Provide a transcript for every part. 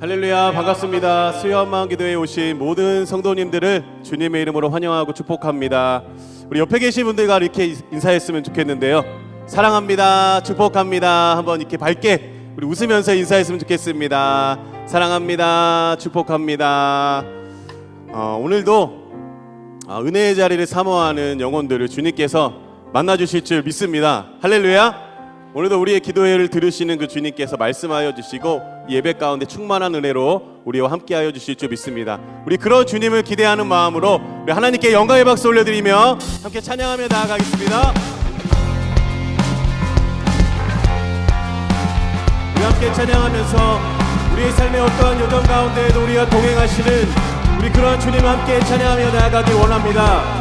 할렐루야, 반갑습니다. 수요한마음기도에 오신 모든 성도님들을 주님의 이름으로 환영하고 축복합니다. 우리 옆에 계신 분들과 이렇게 인사했으면 좋겠는데요. 사랑합니다, 축복합니다. 한번 이렇게 밝게 우리 웃으면서 인사했으면 좋겠습니다. 사랑합니다, 축복합니다. 오늘도 은혜의 자리를 사모하는 영혼들을 주님께서 만나주실 줄 믿습니다. 할렐루야. 오늘도 우리의 기도회를 들으시는 그 주님께서 말씀하여 주시고 예배 가운데 충만한 은혜로 우리와 함께하여 주실 줄 믿습니다. 우리 그런 주님을 기대하는 마음으로 우리 하나님께 영광의 박수 올려드리며 함께 찬양하며 나아가겠습니다. 우리 함께 찬양하면서 우리의 삶의 어떠한 여정 가운데에도 우리와 동행하시는 우리 그런 주님을 함께 찬양하며 나아가길 원합니다.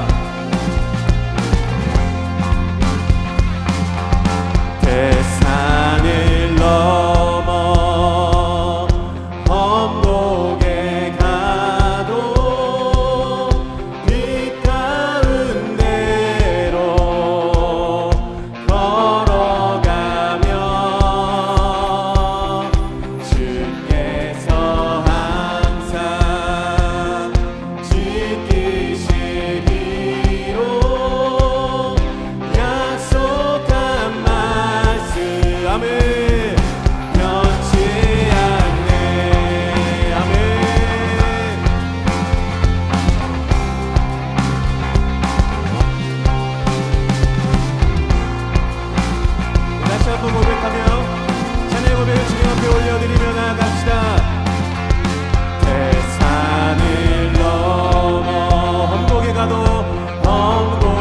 대산을 넘어 험곡에 가도 빛 가운데로 걸어가며 주께서 항상 지키시기로 약속한 아멘. 변치 않네. 아멘. 다시 한번 고백하며 찬양의 고백을 주님 앞에 올려드리며 나아갑시다. 대산을 넘어 험곡에 가도 자고도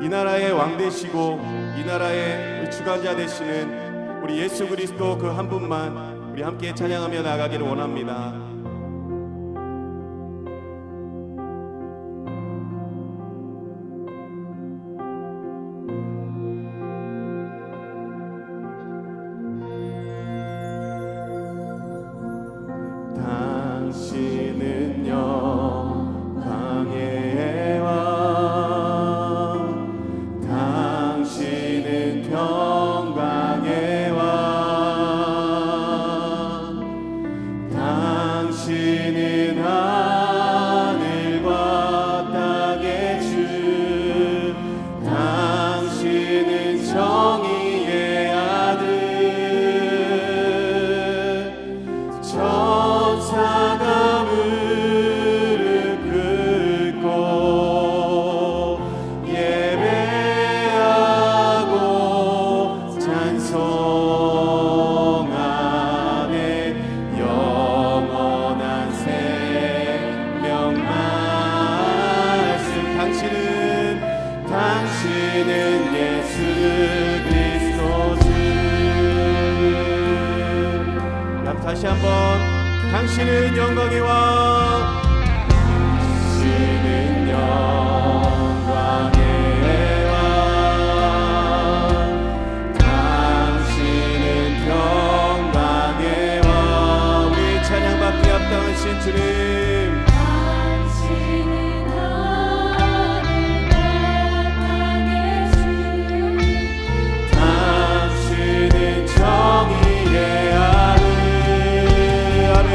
이 나라의 왕 되시고 이 나라의 주관자 되시는 우리 예수 그리스도 그 한 분만 우리 함께 찬양하며 나가기를 원합니다. 당신은 영광의 왕, 당신은 평강의 왕, 당신은 하늘과 땅의 주, 당신은 정의의 아들, 천사가 무릎 꿇고 예배하고 찬송하네. 영원한 생명 말씀. 당신은 예수 그리스도 주. 다시 한번 당신은 영광의 왕, 당신은 영광의 왕, 당신은 평강의 왕. 우리 찬양받기 합당하신 주님, 당신은 정의의 아들, 아멘.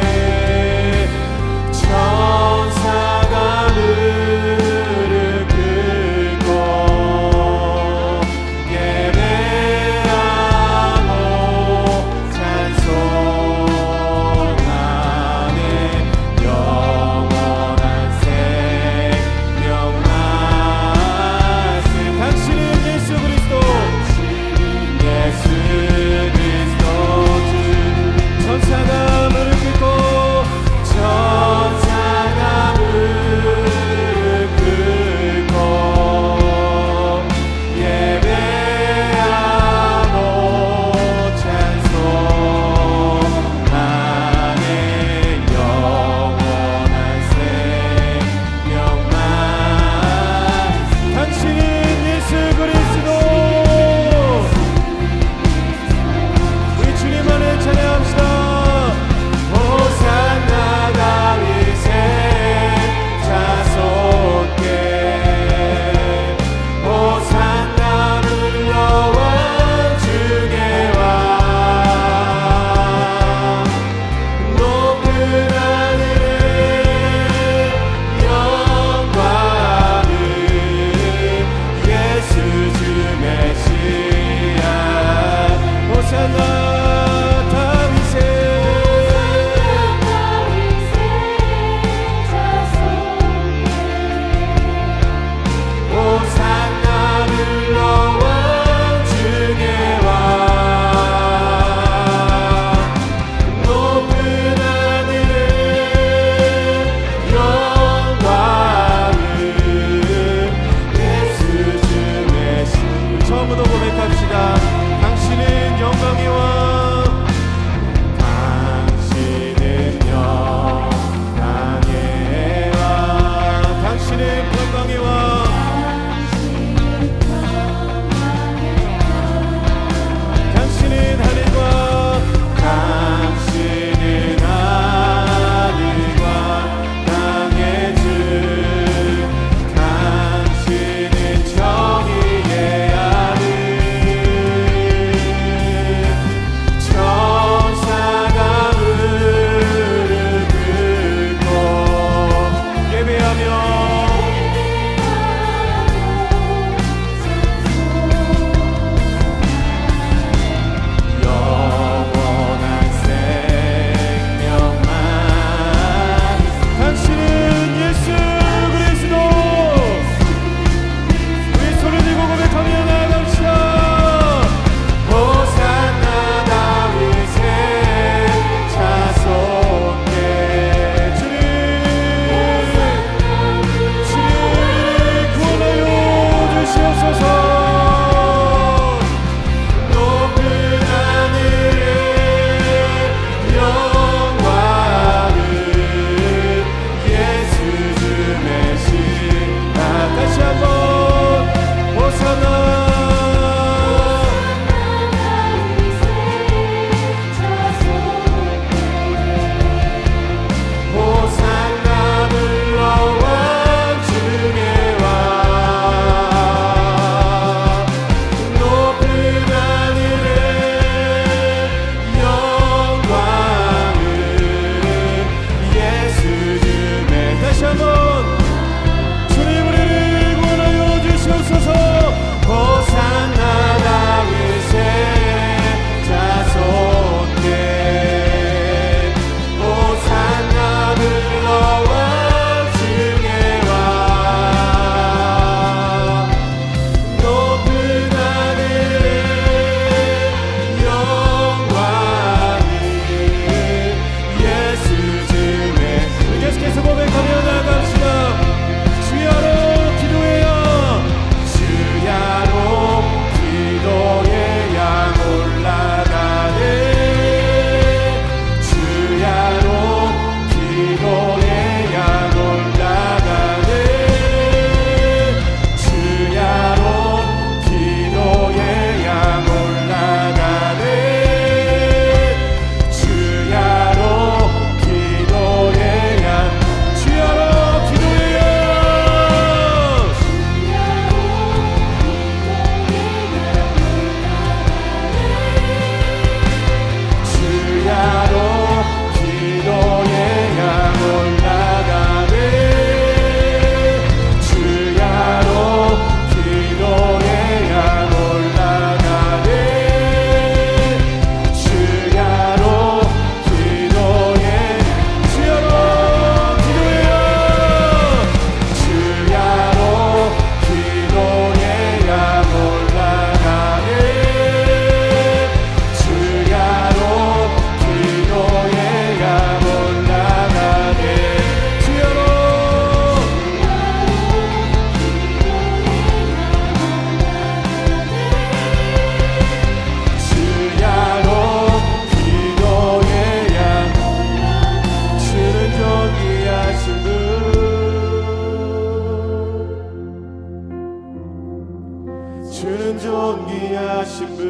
주는 존귀하신 분,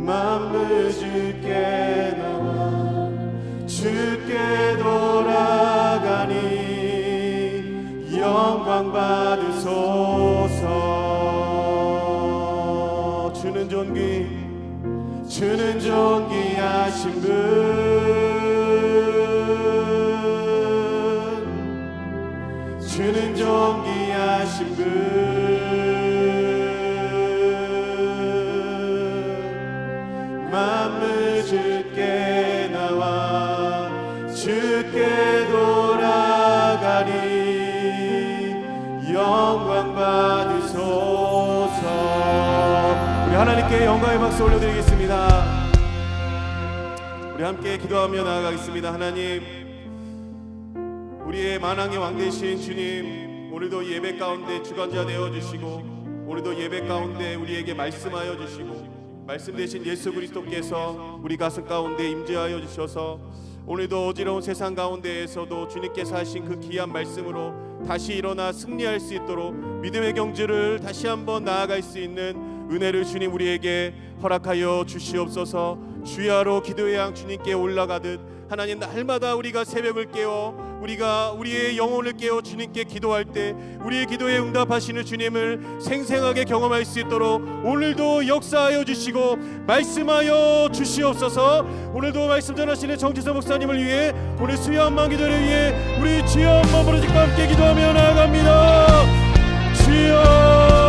만물 주께 나와 주께 돌아가니 영광 받으소서. 주는 존귀하신 분, 주는 존귀하신 분, 만물 주께 나와 주께 돌아가니 영광 받으소서. 우리 하나님께 영광의 박수 올려드리겠습니다. 우리 함께 기도하며 나아가겠습니다. 하나님, 우리의 만왕의 왕 되신 주님, 오늘도 예배 가운데 주관자 되어주시고 오늘도 예배 가운데 우리에게 말씀하여 주시고 말씀 되신 예수 그리스도께서 우리 가슴 가운데 임재하여 주셔서 오늘도 어지러운 세상 가운데에서도 주님께서 하신 그 귀한 말씀으로 다시 일어나 승리할 수 있도록 믿음의 경주를 다시 한번 나아갈 수 있는 은혜를 주님 우리에게 허락하여 주시옵소서. 주야로 기도의 양 주님께 올라가듯 하나님, 날마다 우리가 새벽을 깨워 우리가 우리의 영혼을 깨워 주님께 기도할 때 우리의 기도에 응답하시는 주님을 생생하게 경험할 수 있도록 오늘도 역사하여 주시고 말씀하여 주시옵소서. 오늘도 말씀 전하시는 정지서 목사님을 위해 오늘 수요한만 기도를 위해 우리 주여 한번 부르짖고 함께 기도하며 나아갑니다. 주여,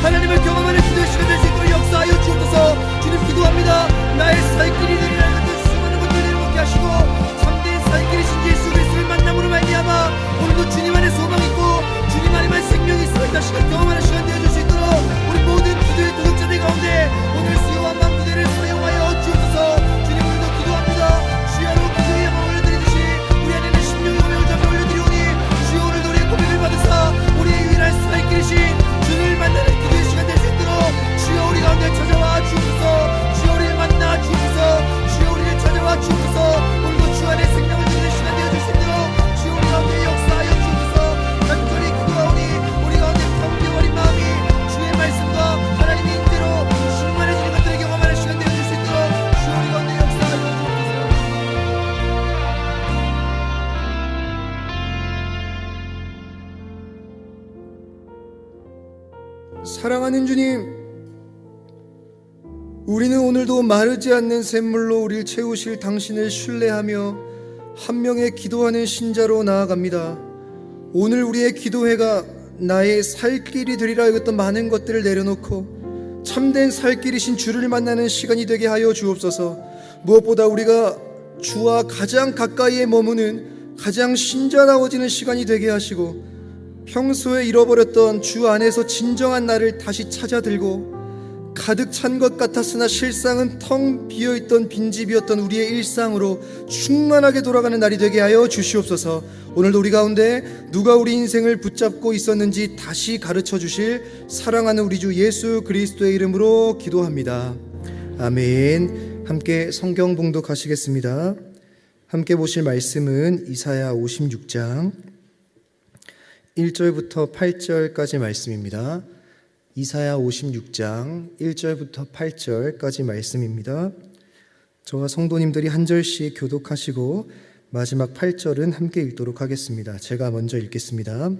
하나님을 경험하는 기도의 시간 될 수 있도록 역사하여 주옵소서. 주님 기도합니다. 나의 살길이 되리라 같은 수많은 것들을 내려놓게 하시고 참된 살길이신 예수 그리스도를 만남으로 말미암아 오늘도 주님 안에 소망 있고 주님 안에만 생명이 있어 이 시간 경험하는 시간 되어줄 수 있도록 우리 모든 기도의 도둑자들 가운데 오늘 수요한 밤 기도를 사용하여 주옵소서. 주님 오늘도 기도합니다. 주야로 기도의 영광 올려드리듯이 우리 안에는 심령의 고백을 잡아 올려드리오니 주여 오늘도 우리의 고백을 받으사 우리의 유일한 살길이신 주를 만나는 기도의 시간 될 수 있도록 주여 우리 가운데 찾아와 주옵소서. 주여 우리를 만나 주옵소서. 주여 우리를 찾아와 주옵소서. 오늘도 주 안에 생명을 주는 시간 되어줄 수 있도록 주여 우리 가운데 역사하여 주옵소서. 간절히 기도하오니 우리 가운데 평등 어린 마음이 주의 말씀과 하나님의 인대로 충만해지는 것들을 경험하는 시간 되어줄 수 있도록 주여 우리 가운데 역사하여 주옵소서. 사랑하는 주님, 우리는 오늘도 마르지 않는 샘물로 우리를 채우실 당신을 신뢰하며 한 명의 기도하는 신자로 나아갑니다. 오늘 우리의 기도회가 나의 살 길이 되리라 여겼던 많은 것들을 내려놓고 참된 살 길이신 주를 만나는 시간이 되게 하여 주옵소서. 무엇보다 우리가 주와 가장 가까이에 머무는 가장 신자다워지는 시간이 되게 하시고 평소에 잃어버렸던 주 안에서 진정한 나를 다시 찾아들고 가득 찬 것 같았으나 실상은 텅 비어있던 빈집이었던 우리의 일상으로 충만하게 돌아가는 날이 되게 하여 주시옵소서. 오늘도 우리 가운데 누가 우리 인생을 붙잡고 있었는지 다시 가르쳐 주실 사랑하는 우리 주 예수 그리스도의 이름으로 기도합니다. 아멘. 함께 성경 봉독하시겠습니다. 함께 보실 말씀은 이사야 56장 1절부터 8절까지 말씀입니다. 이사야 56장 1절부터 8절까지 말씀입니다. 저와 성도님들이 한 절씩 교독하시고 마지막 8절은 함께 읽도록 하겠습니다. 제가 먼저 읽겠습니다.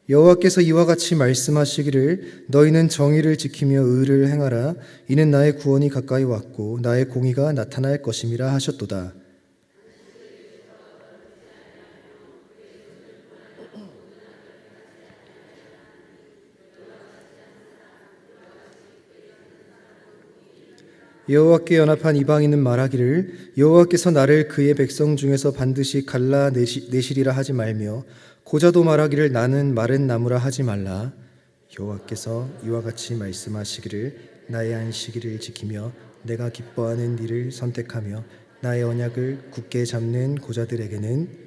여호와께서 이와 같이 말씀하시기를 너희는 정의를 지키며 의를 행하라. 이는 나의 구원이 가까이 왔고 나의 공의가 나타날 것임이라 하셨도다. 여호와께 연합한 이방인은 말하기를 여호와께서 나를 그의 백성 중에서 반드시 갈라내시리라 하지 말며 고자도 말하기를 나는 마른 나무라 하지 말라. 여호와께서 이와 같이 말씀하시기를 나의 안식일을 지키며 내가 기뻐하는 일을 선택하며 나의 언약을 굳게 잡는 고자들에게는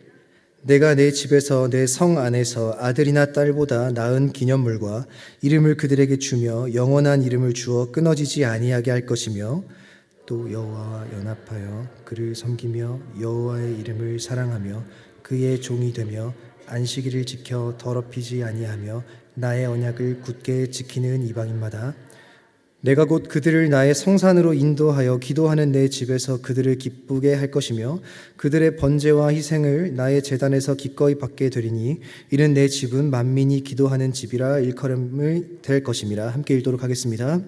내가 내 집에서 내 성 안에서 아들이나 딸보다 나은 기념물과 이름을 그들에게 주며 영원한 이름을 주어 끊어지지 아니하게 할 것이며 또 여호와와 연합하여 그를 섬기며 여호와의 이름을 사랑하며 그의 종이 되며 안식일을 지켜 더럽히지 아니하며 나의 언약을 굳게 지키는 이방인마다 내가 곧 그들을 나의 성산으로 인도하여 기도하는 내 집에서 그들을 기쁘게 할 것이며 그들의 번제와 희생을 나의 제단에서 기꺼이 받게 되리니 이는 내 집은 만민이 기도하는 집이라 일컬음을 될 것임이라. 함께 읽도록 하겠습니다.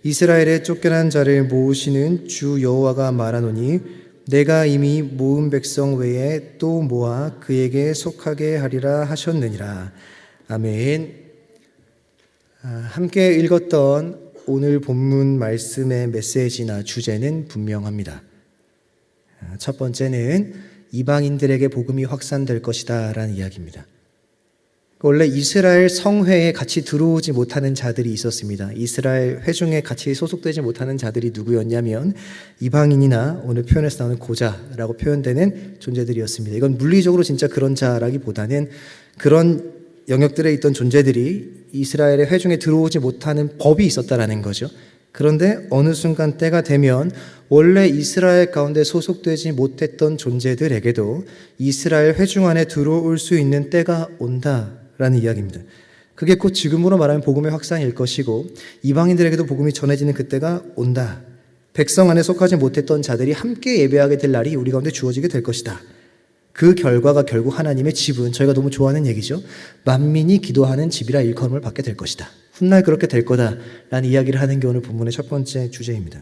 이스라엘의 쫓겨난 자를 모으시는 주 여호와가 말하노니 내가 이미 모은 백성 외에 또 모아 그에게 속하게 하리라 하셨느니라. 아멘. 함께 읽었던 오늘 본문 말씀의 메시지나 주제는 분명합니다. 첫 번째는 이방인들에게 복음이 확산될 것이다 라는 이야기입니다. 원래 이스라엘 성회에 같이 들어오지 못하는 자들이 있었습니다. 이스라엘 회중에 같이 소속되지 못하는 자들이 누구였냐면 이방인이나 오늘 표현에서 나오는 고자라고 표현되는 존재들이었습니다. 이건 물리적으로 진짜 그런 자라기보다는 그런 영역들에 있던 존재들이 이스라엘의 회중에 들어오지 못하는 법이 있었다라는 거죠. 그런데 어느 순간 때가 되면 원래 이스라엘 가운데 소속되지 못했던 존재들에게도 이스라엘 회중 안에 들어올 수 있는 때가 온다라는 이야기입니다. 그게 곧 지금으로 말하면 복음의 확산일 것이고 이방인들에게도 복음이 전해지는 그때가 온다. 백성 안에 속하지 못했던 자들이 함께 예배하게 될 날이 우리 가운데 주어지게 될 것이다. 그 결과가 결국 하나님의 집은, 저희가 너무 좋아하는 얘기죠, 만민이 기도하는 집이라 일컬음을 받게 될 것이다. 훗날 그렇게 될 거다라는 이야기를 하는 게 오늘 본문의 첫 번째 주제입니다.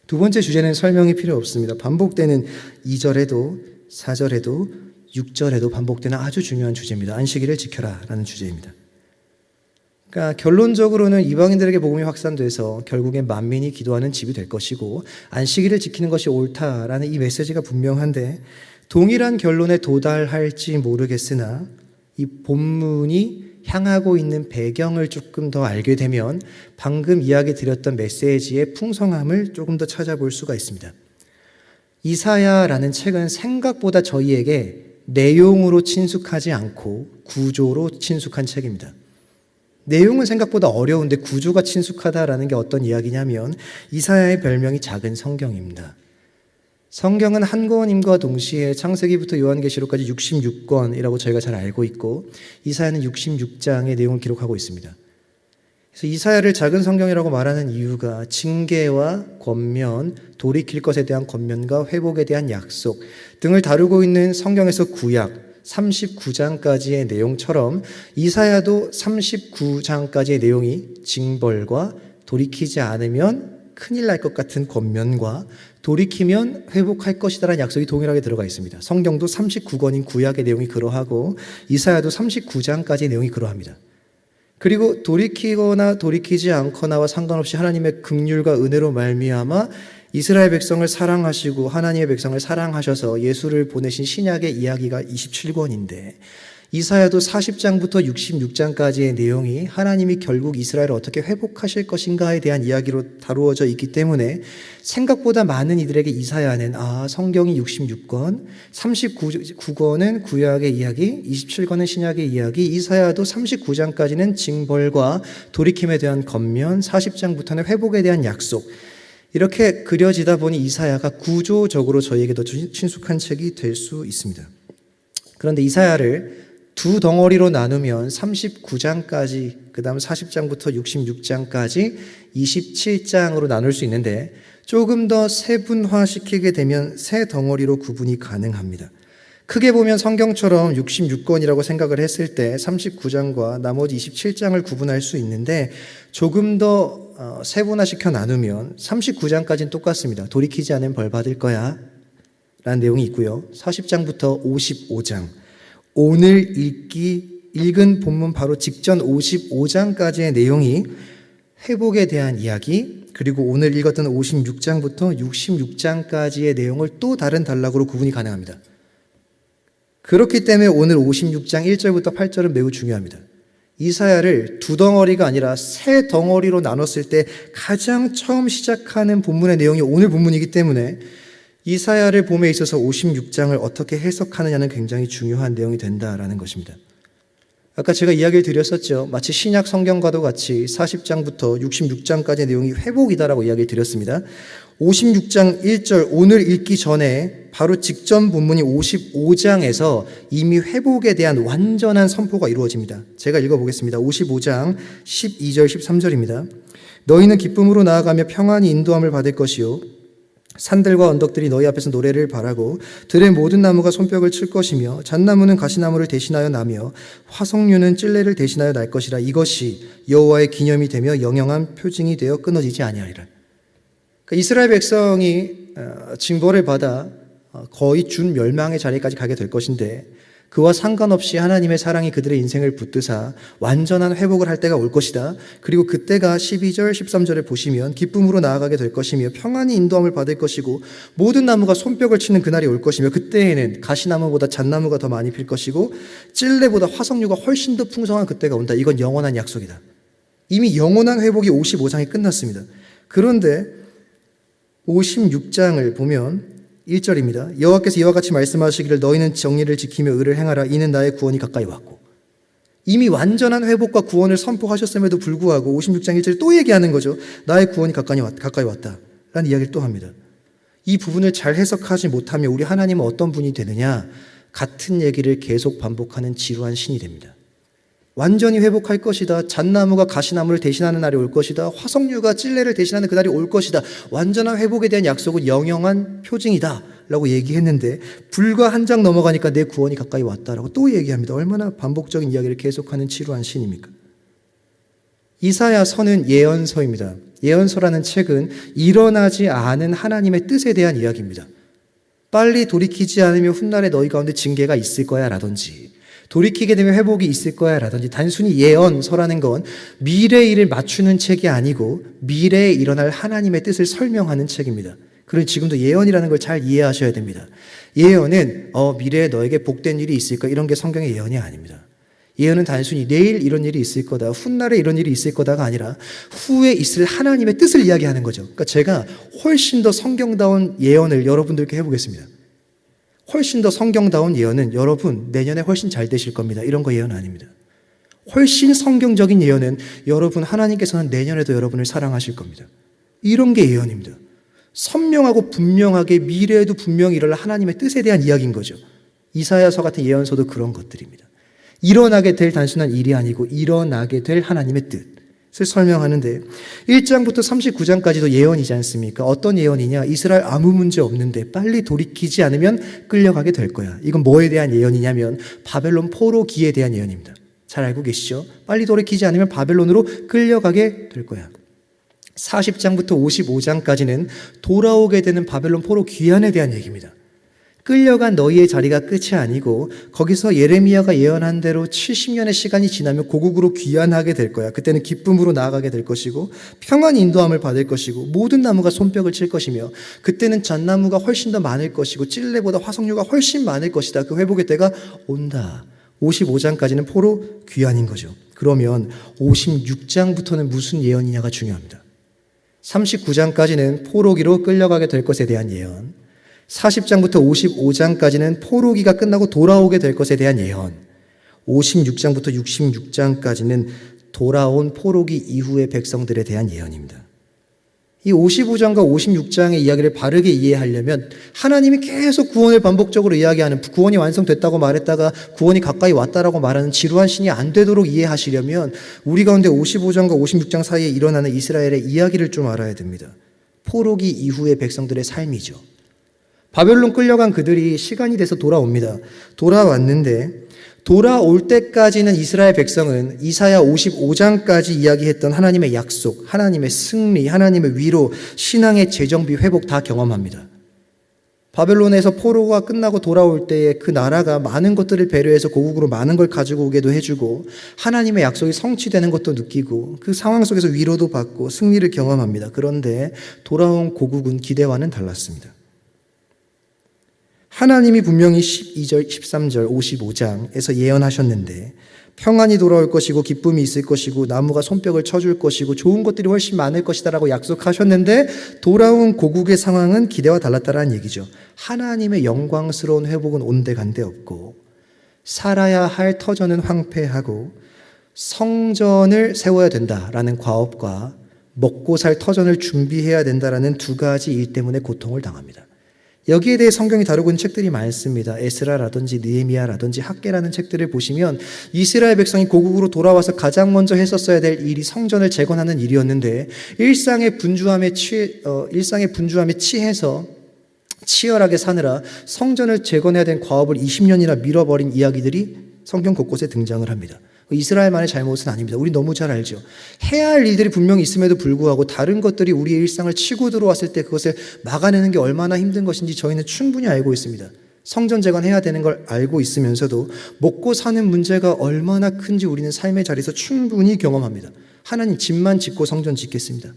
두 번째 주제는 설명이 필요 없습니다. 반복되는 2절에도 4절에도 6절에도 반복되는 아주 중요한 주제입니다. 안식일을 지켜라 라는 주제입니다. 그러니까 결론적으로는 이방인들에게 복음이 확산돼서 결국엔 만민이 기도하는 집이 될 것이고 안식일을 지키는 것이 옳다라는 이 메시지가 분명한데 동일한 결론에 도달할지 모르겠으나 이 본문이 향하고 있는 배경을 조금 더 알게 되면 방금 이야기 드렸던 메시지의 풍성함을 조금 더 찾아볼 수가 있습니다. 이사야라는 책은 생각보다 저희에게 내용으로 친숙하지 않고 구조로 친숙한 책입니다. 내용은 생각보다 어려운데 구조가 친숙하다라는 게 어떤 이야기냐면 이사야의 별명이 작은 성경입니다. 성경은 한 권임과 동시에 창세기부터 요한계시록까지 66권이라고 저희가 잘 알고 있고 이사야는 66장의 내용을 기록하고 있습니다. 그래서 이사야를 작은 성경이라고 말하는 이유가 징계와 권면, 돌이킬 것에 대한 권면과 회복에 대한 약속 등을 다루고 있는 성경에서 구약 39장까지의 내용처럼 이사야도 39장까지의 내용이 징벌과 돌이키지 않으면 큰일 날 것 같은 권면과 돌이키면 회복할 것이다라는 약속이 동일하게 들어가 있습니다. 성경도 39권인 구약의 내용이 그러하고 이사야도 39장까지의 내용이 그러합니다. 그리고 돌이키거나 돌이키지 않거나와 상관없이 하나님의 긍휼과 은혜로 말미암아 이스라엘 백성을 사랑하시고 하나님의 백성을 사랑하셔서 예수를 보내신 신약의 이야기가 27권인데 이사야도 40장부터 66장까지의 내용이 하나님이 결국 이스라엘을 어떻게 회복하실 것인가에 대한 이야기로 다루어져 있기 때문에 생각보다 많은 이들에게 이사야는 성경이 66권, 39권은 구약의 이야기, 27권은 신약의 이야기, 이사야도 39장까지는 징벌과 돌이킴에 대한 권면, 40장부터는 회복에 대한 약속, 이렇게 그려지다 보니 이사야가 구조적으로 저희에게 더 친숙한 책이 될 수 있습니다. 그런데 이사야를 두 덩어리로 나누면 39장까지, 그 다음 40장부터 66장까지 27장으로 나눌 수 있는데 조금 더 세분화시키게 되면 세 덩어리로 구분이 가능합니다. 크게 보면 성경처럼 66권이라고 생각을 했을 때 39장과 나머지 27장을 구분할 수 있는데 조금 더 세분화시켜 나누면 39장까지는 똑같습니다. 돌이키지 않으면 벌 받을 거야 라는 내용이 있고요. 40장부터 55장, 오늘 읽은 본문 바로 직전 55장까지의 내용이 회복에 대한 이야기, 그리고 오늘 읽었던 56장부터 66장까지의 내용을 또 다른 단락으로 구분이 가능합니다. 그렇기 때문에 오늘 56장 1절부터 8절은 매우 중요합니다. 이사야를 두 덩어리가 아니라 세 덩어리로 나눴을 때 가장 처음 시작하는 본문의 내용이 오늘 본문이기 때문에 이사야를 봄에 있어서 56장을 어떻게 해석하느냐는 굉장히 중요한 내용이 된다라는 것입니다. 아까 제가 이야기를 드렸었죠. 마치 신약 성경과도 같이 40장부터 66장까지의 내용이 회복이다라고 이야기를 드렸습니다. 56장 1절 오늘 읽기 전에 바로 직전 본문이 55장에서 이미 회복에 대한 완전한 선포가 이루어집니다. 제가 읽어보겠습니다. 55장 12절 13절입니다. 너희는 기쁨으로 나아가며 평안히 인도함을 받을 것이요 산들과 언덕들이 너희 앞에서 노래를 바라고 들의 모든 나무가 손뼉을 칠 것이며 잣나무는 가시나무를 대신하여 나며 화석류는 찔레를 대신하여 날 것이라. 이것이 여호와의 기념이 되며 영영한 표징이 되어 끊어지지 아니하리라. 그러니까 이스라엘 백성이 징벌을 받아 거의 준멸망의 자리까지 가게 될 것인데 그와 상관없이 하나님의 사랑이 그들의 인생을 붙드사 완전한 회복을 할 때가 올 것이다. 그리고 그때가 12절 13절에 보시면 기쁨으로 나아가게 될 것이며 평안히 인도함을 받을 것이고 모든 나무가 손뼉을 치는 그날이 올 것이며 그때에는 가시나무보다 잣나무가 더 많이 필 것이고 찔레보다 화석류가 훨씬 더 풍성한 그때가 온다. 이건 영원한 약속이다. 이미 영원한 회복이 55장이 끝났습니다. 그런데 56장을 보면 1절입니다. 여호와께서 이와 같이 말씀하시기를 너희는 정의를 지키며 의를 행하라. 이는 나의 구원이 가까이 왔고. 이미 완전한 회복과 구원을 선포하셨음에도 불구하고 56장 1절에 또 얘기하는 거죠. 나의 구원이 가까이 왔다 라는 이야기를 또 합니다. 이 부분을 잘 해석하지 못하면 우리 하나님은 어떤 분이 되느냐? 같은 얘기를 계속 반복하는 지루한 신이 됩니다. 완전히 회복할 것이다. 잣나무가 가시나무를 대신하는 날이 올 것이다. 화석류가 찔레를 대신하는 그날이 올 것이다. 완전한 회복에 대한 약속은 영영한 표징이다 라고 얘기했는데 불과 한 장 넘어가니까 내 구원이 가까이 왔다라고 또 얘기합니다. 얼마나 반복적인 이야기를 계속하는 지루한 신입니까? 이사야서는 예언서입니다. 예언서라는 책은 일어나지 않은 하나님의 뜻에 대한 이야기입니다. 빨리 돌이키지 않으면 훗날에 너희 가운데 징계가 있을 거야 라든지 돌이키게 되면 회복이 있을 거야 라든지 단순히 예언서라는 건 미래의 일을 맞추는 책이 아니고 미래에 일어날 하나님의 뜻을 설명하는 책입니다. 그리고 지금도 예언이라는 걸 잘 이해하셔야 됩니다. 예언은 미래에 너에게 복된 일이 있을 거야 이런 게 성경의 예언이 아닙니다. 예언은 단순히 내일 이런 일이 있을 거다 훗날에 이런 일이 있을 거다가 아니라 후에 있을 하나님의 뜻을 이야기하는 거죠. 그러니까 제가 훨씬 더 성경다운 예언을 여러분들께 해보겠습니다. 훨씬 더 성경다운 예언은 여러분 내년에 훨씬 잘 되실 겁니다. 이런 거 예언 아닙니다. 훨씬 성경적인 예언은 여러분 하나님께서는 내년에도 여러분을 사랑하실 겁니다. 이런 게 예언입니다. 선명하고 분명하게 미래에도 분명히 일어날 하나님의 뜻에 대한 이야기인 거죠. 이사야서 같은 예언서도 그런 것들입니다. 일어나게 될 단순한 일이 아니고 일어나게 될 하나님의 뜻을 설명하는데 1장부터 39장까지도 예언이지 않습니까? 어떤 예언이냐? 이스라엘 아무 문제 없는데 빨리 돌이키지 않으면 끌려가게 될 거야. 이건 뭐에 대한 예언이냐면 바벨론 포로기에 대한 예언입니다. 잘 알고 계시죠? 빨리 돌이키지 않으면 바벨론으로 끌려가게 될 거야. 40장부터 55장까지는 돌아오게 되는 바벨론 포로 귀환에 대한 얘기입니다. 끌려간 너희의 자리가 끝이 아니고 거기서 예레미야가 예언한 대로 70년의 시간이 지나면 고국으로 귀환하게 될 거야. 그때는 기쁨으로 나아가게 될 것이고 평안히 인도함을 받을 것이고 모든 나무가 손뼉을 칠 것이며 그때는 잣나무가 훨씬 더 많을 것이고 찔레보다 화석류가 훨씬 많을 것이다. 그 회복의 때가 온다. 55장까지는 포로 귀환인 거죠. 그러면 56장부터는 무슨 예언이냐가 중요합니다. 39장까지는 포로기로 끌려가게 될 것에 대한 예언, 40장부터 55장까지는 포로기가 끝나고 돌아오게 될 것에 대한 예언, 56장부터 66장까지는 돌아온 포로기 이후의 백성들에 대한 예언입니다. 이 55장과 56장의 이야기를 바르게 이해하려면 하나님이 계속 구원을 반복적으로 이야기하는 구원이 완성됐다고 말했다가 구원이 가까이 왔다라고 말하는 지루한 신이 안 되도록 이해하시려면 우리 가운데 55장과 56장 사이에 일어나는 이스라엘의 이야기를 좀 알아야 됩니다. 포로기 이후의 백성들의 삶이죠. 바벨론 끌려간 그들이 시간이 돼서 돌아옵니다. 돌아왔는데 돌아올 때까지는 이스라엘 백성은 이사야 55장까지 이야기했던 하나님의 약속, 하나님의 승리, 하나님의 위로, 신앙의 재정비, 회복 다 경험합니다. 바벨론에서 포로가 끝나고 돌아올 때에 그 나라가 많은 것들을 배려해서 고국으로 많은 걸 가지고 오게도 해주고 하나님의 약속이 성취되는 것도 느끼고 그 상황 속에서 위로도 받고 승리를 경험합니다. 그런데 돌아온 고국은 기대와는 달랐습니다. 하나님이 분명히 12절, 13절, 55장에서 예언하셨는데 평안이 돌아올 것이고 기쁨이 있을 것이고 나무가 손뼉을 쳐줄 것이고 좋은 것들이 훨씬 많을 것이다라고 약속하셨는데 돌아온 고국의 상황은 기대와 달랐다라는 얘기죠. 하나님의 영광스러운 회복은 온데간데 없고 살아야 할 터전은 황폐하고 성전을 세워야 된다라는 과업과 먹고 살 터전을 준비해야 된다라는 두 가지 일 때문에 고통을 당합니다. 여기에 대해 성경이 다루고 있는 책들이 많습니다. 에스라라든지 느헤미야라든지 학개라는 책들을 보시면 이스라엘 백성이 고국으로 돌아와서 가장 먼저 했었어야 될 일이 성전을 재건하는 일이었는데 일상의 분주함에 취해서 치열하게 사느라 성전을 재건해야 된 과업을 20년이나 미뤄버린 이야기들이 성경 곳곳에 등장을 합니다. 이스라엘만의 잘못은 아닙니다. 우리 너무 잘 알죠. 해야 할 일들이 분명히 있음에도 불구하고 다른 것들이 우리의 일상을 치고 들어왔을 때 그것을 막아내는 게 얼마나 힘든 것인지 저희는 충분히 알고 있습니다. 성전 재건해야 되는 걸 알고 있으면서도 먹고 사는 문제가 얼마나 큰지 우리는 삶의 자리에서 충분히 경험합니다. 하나님 집만 짓고 성전 짓겠습니다.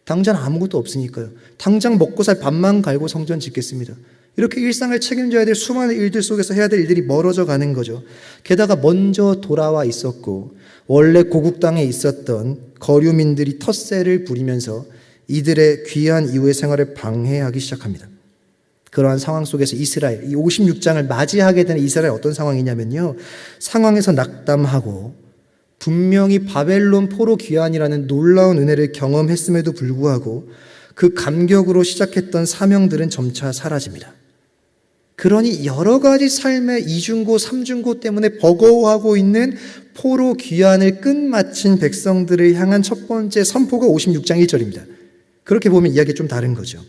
당장 아무것도 없으니까요. 당장 먹고 살 밥만 갈고 성전 짓겠습니다. 이렇게 일상을 책임져야 될 수많은 일들 속에서 해야 될 일들이 멀어져 가는 거죠. 게다가 먼저 돌아와 있었고 원래 고국 땅에 있었던 거류민들이 텃세를 부리면서 이들의 귀한 이후의 생활을 방해하기 시작합니다. 그러한 상황 속에서 이스라엘, 이 56장을 맞이하게 되는 이스라엘 어떤 상황이냐면요. 상황에서 낙담하고 분명히 바벨론 포로 귀환이라는 놀라운 은혜를 경험했음에도 불구하고 그 감격으로 시작했던 사명들은 점차 사라집니다. 그러니 여러 가지 삶의 이중고, 삼중고 때문에 버거워하고 있는 포로 귀환을 끝마친 백성들을 향한 첫 번째 선포가 56장 1절입니다. 그렇게 보면 이야기가 좀 다른 거죠.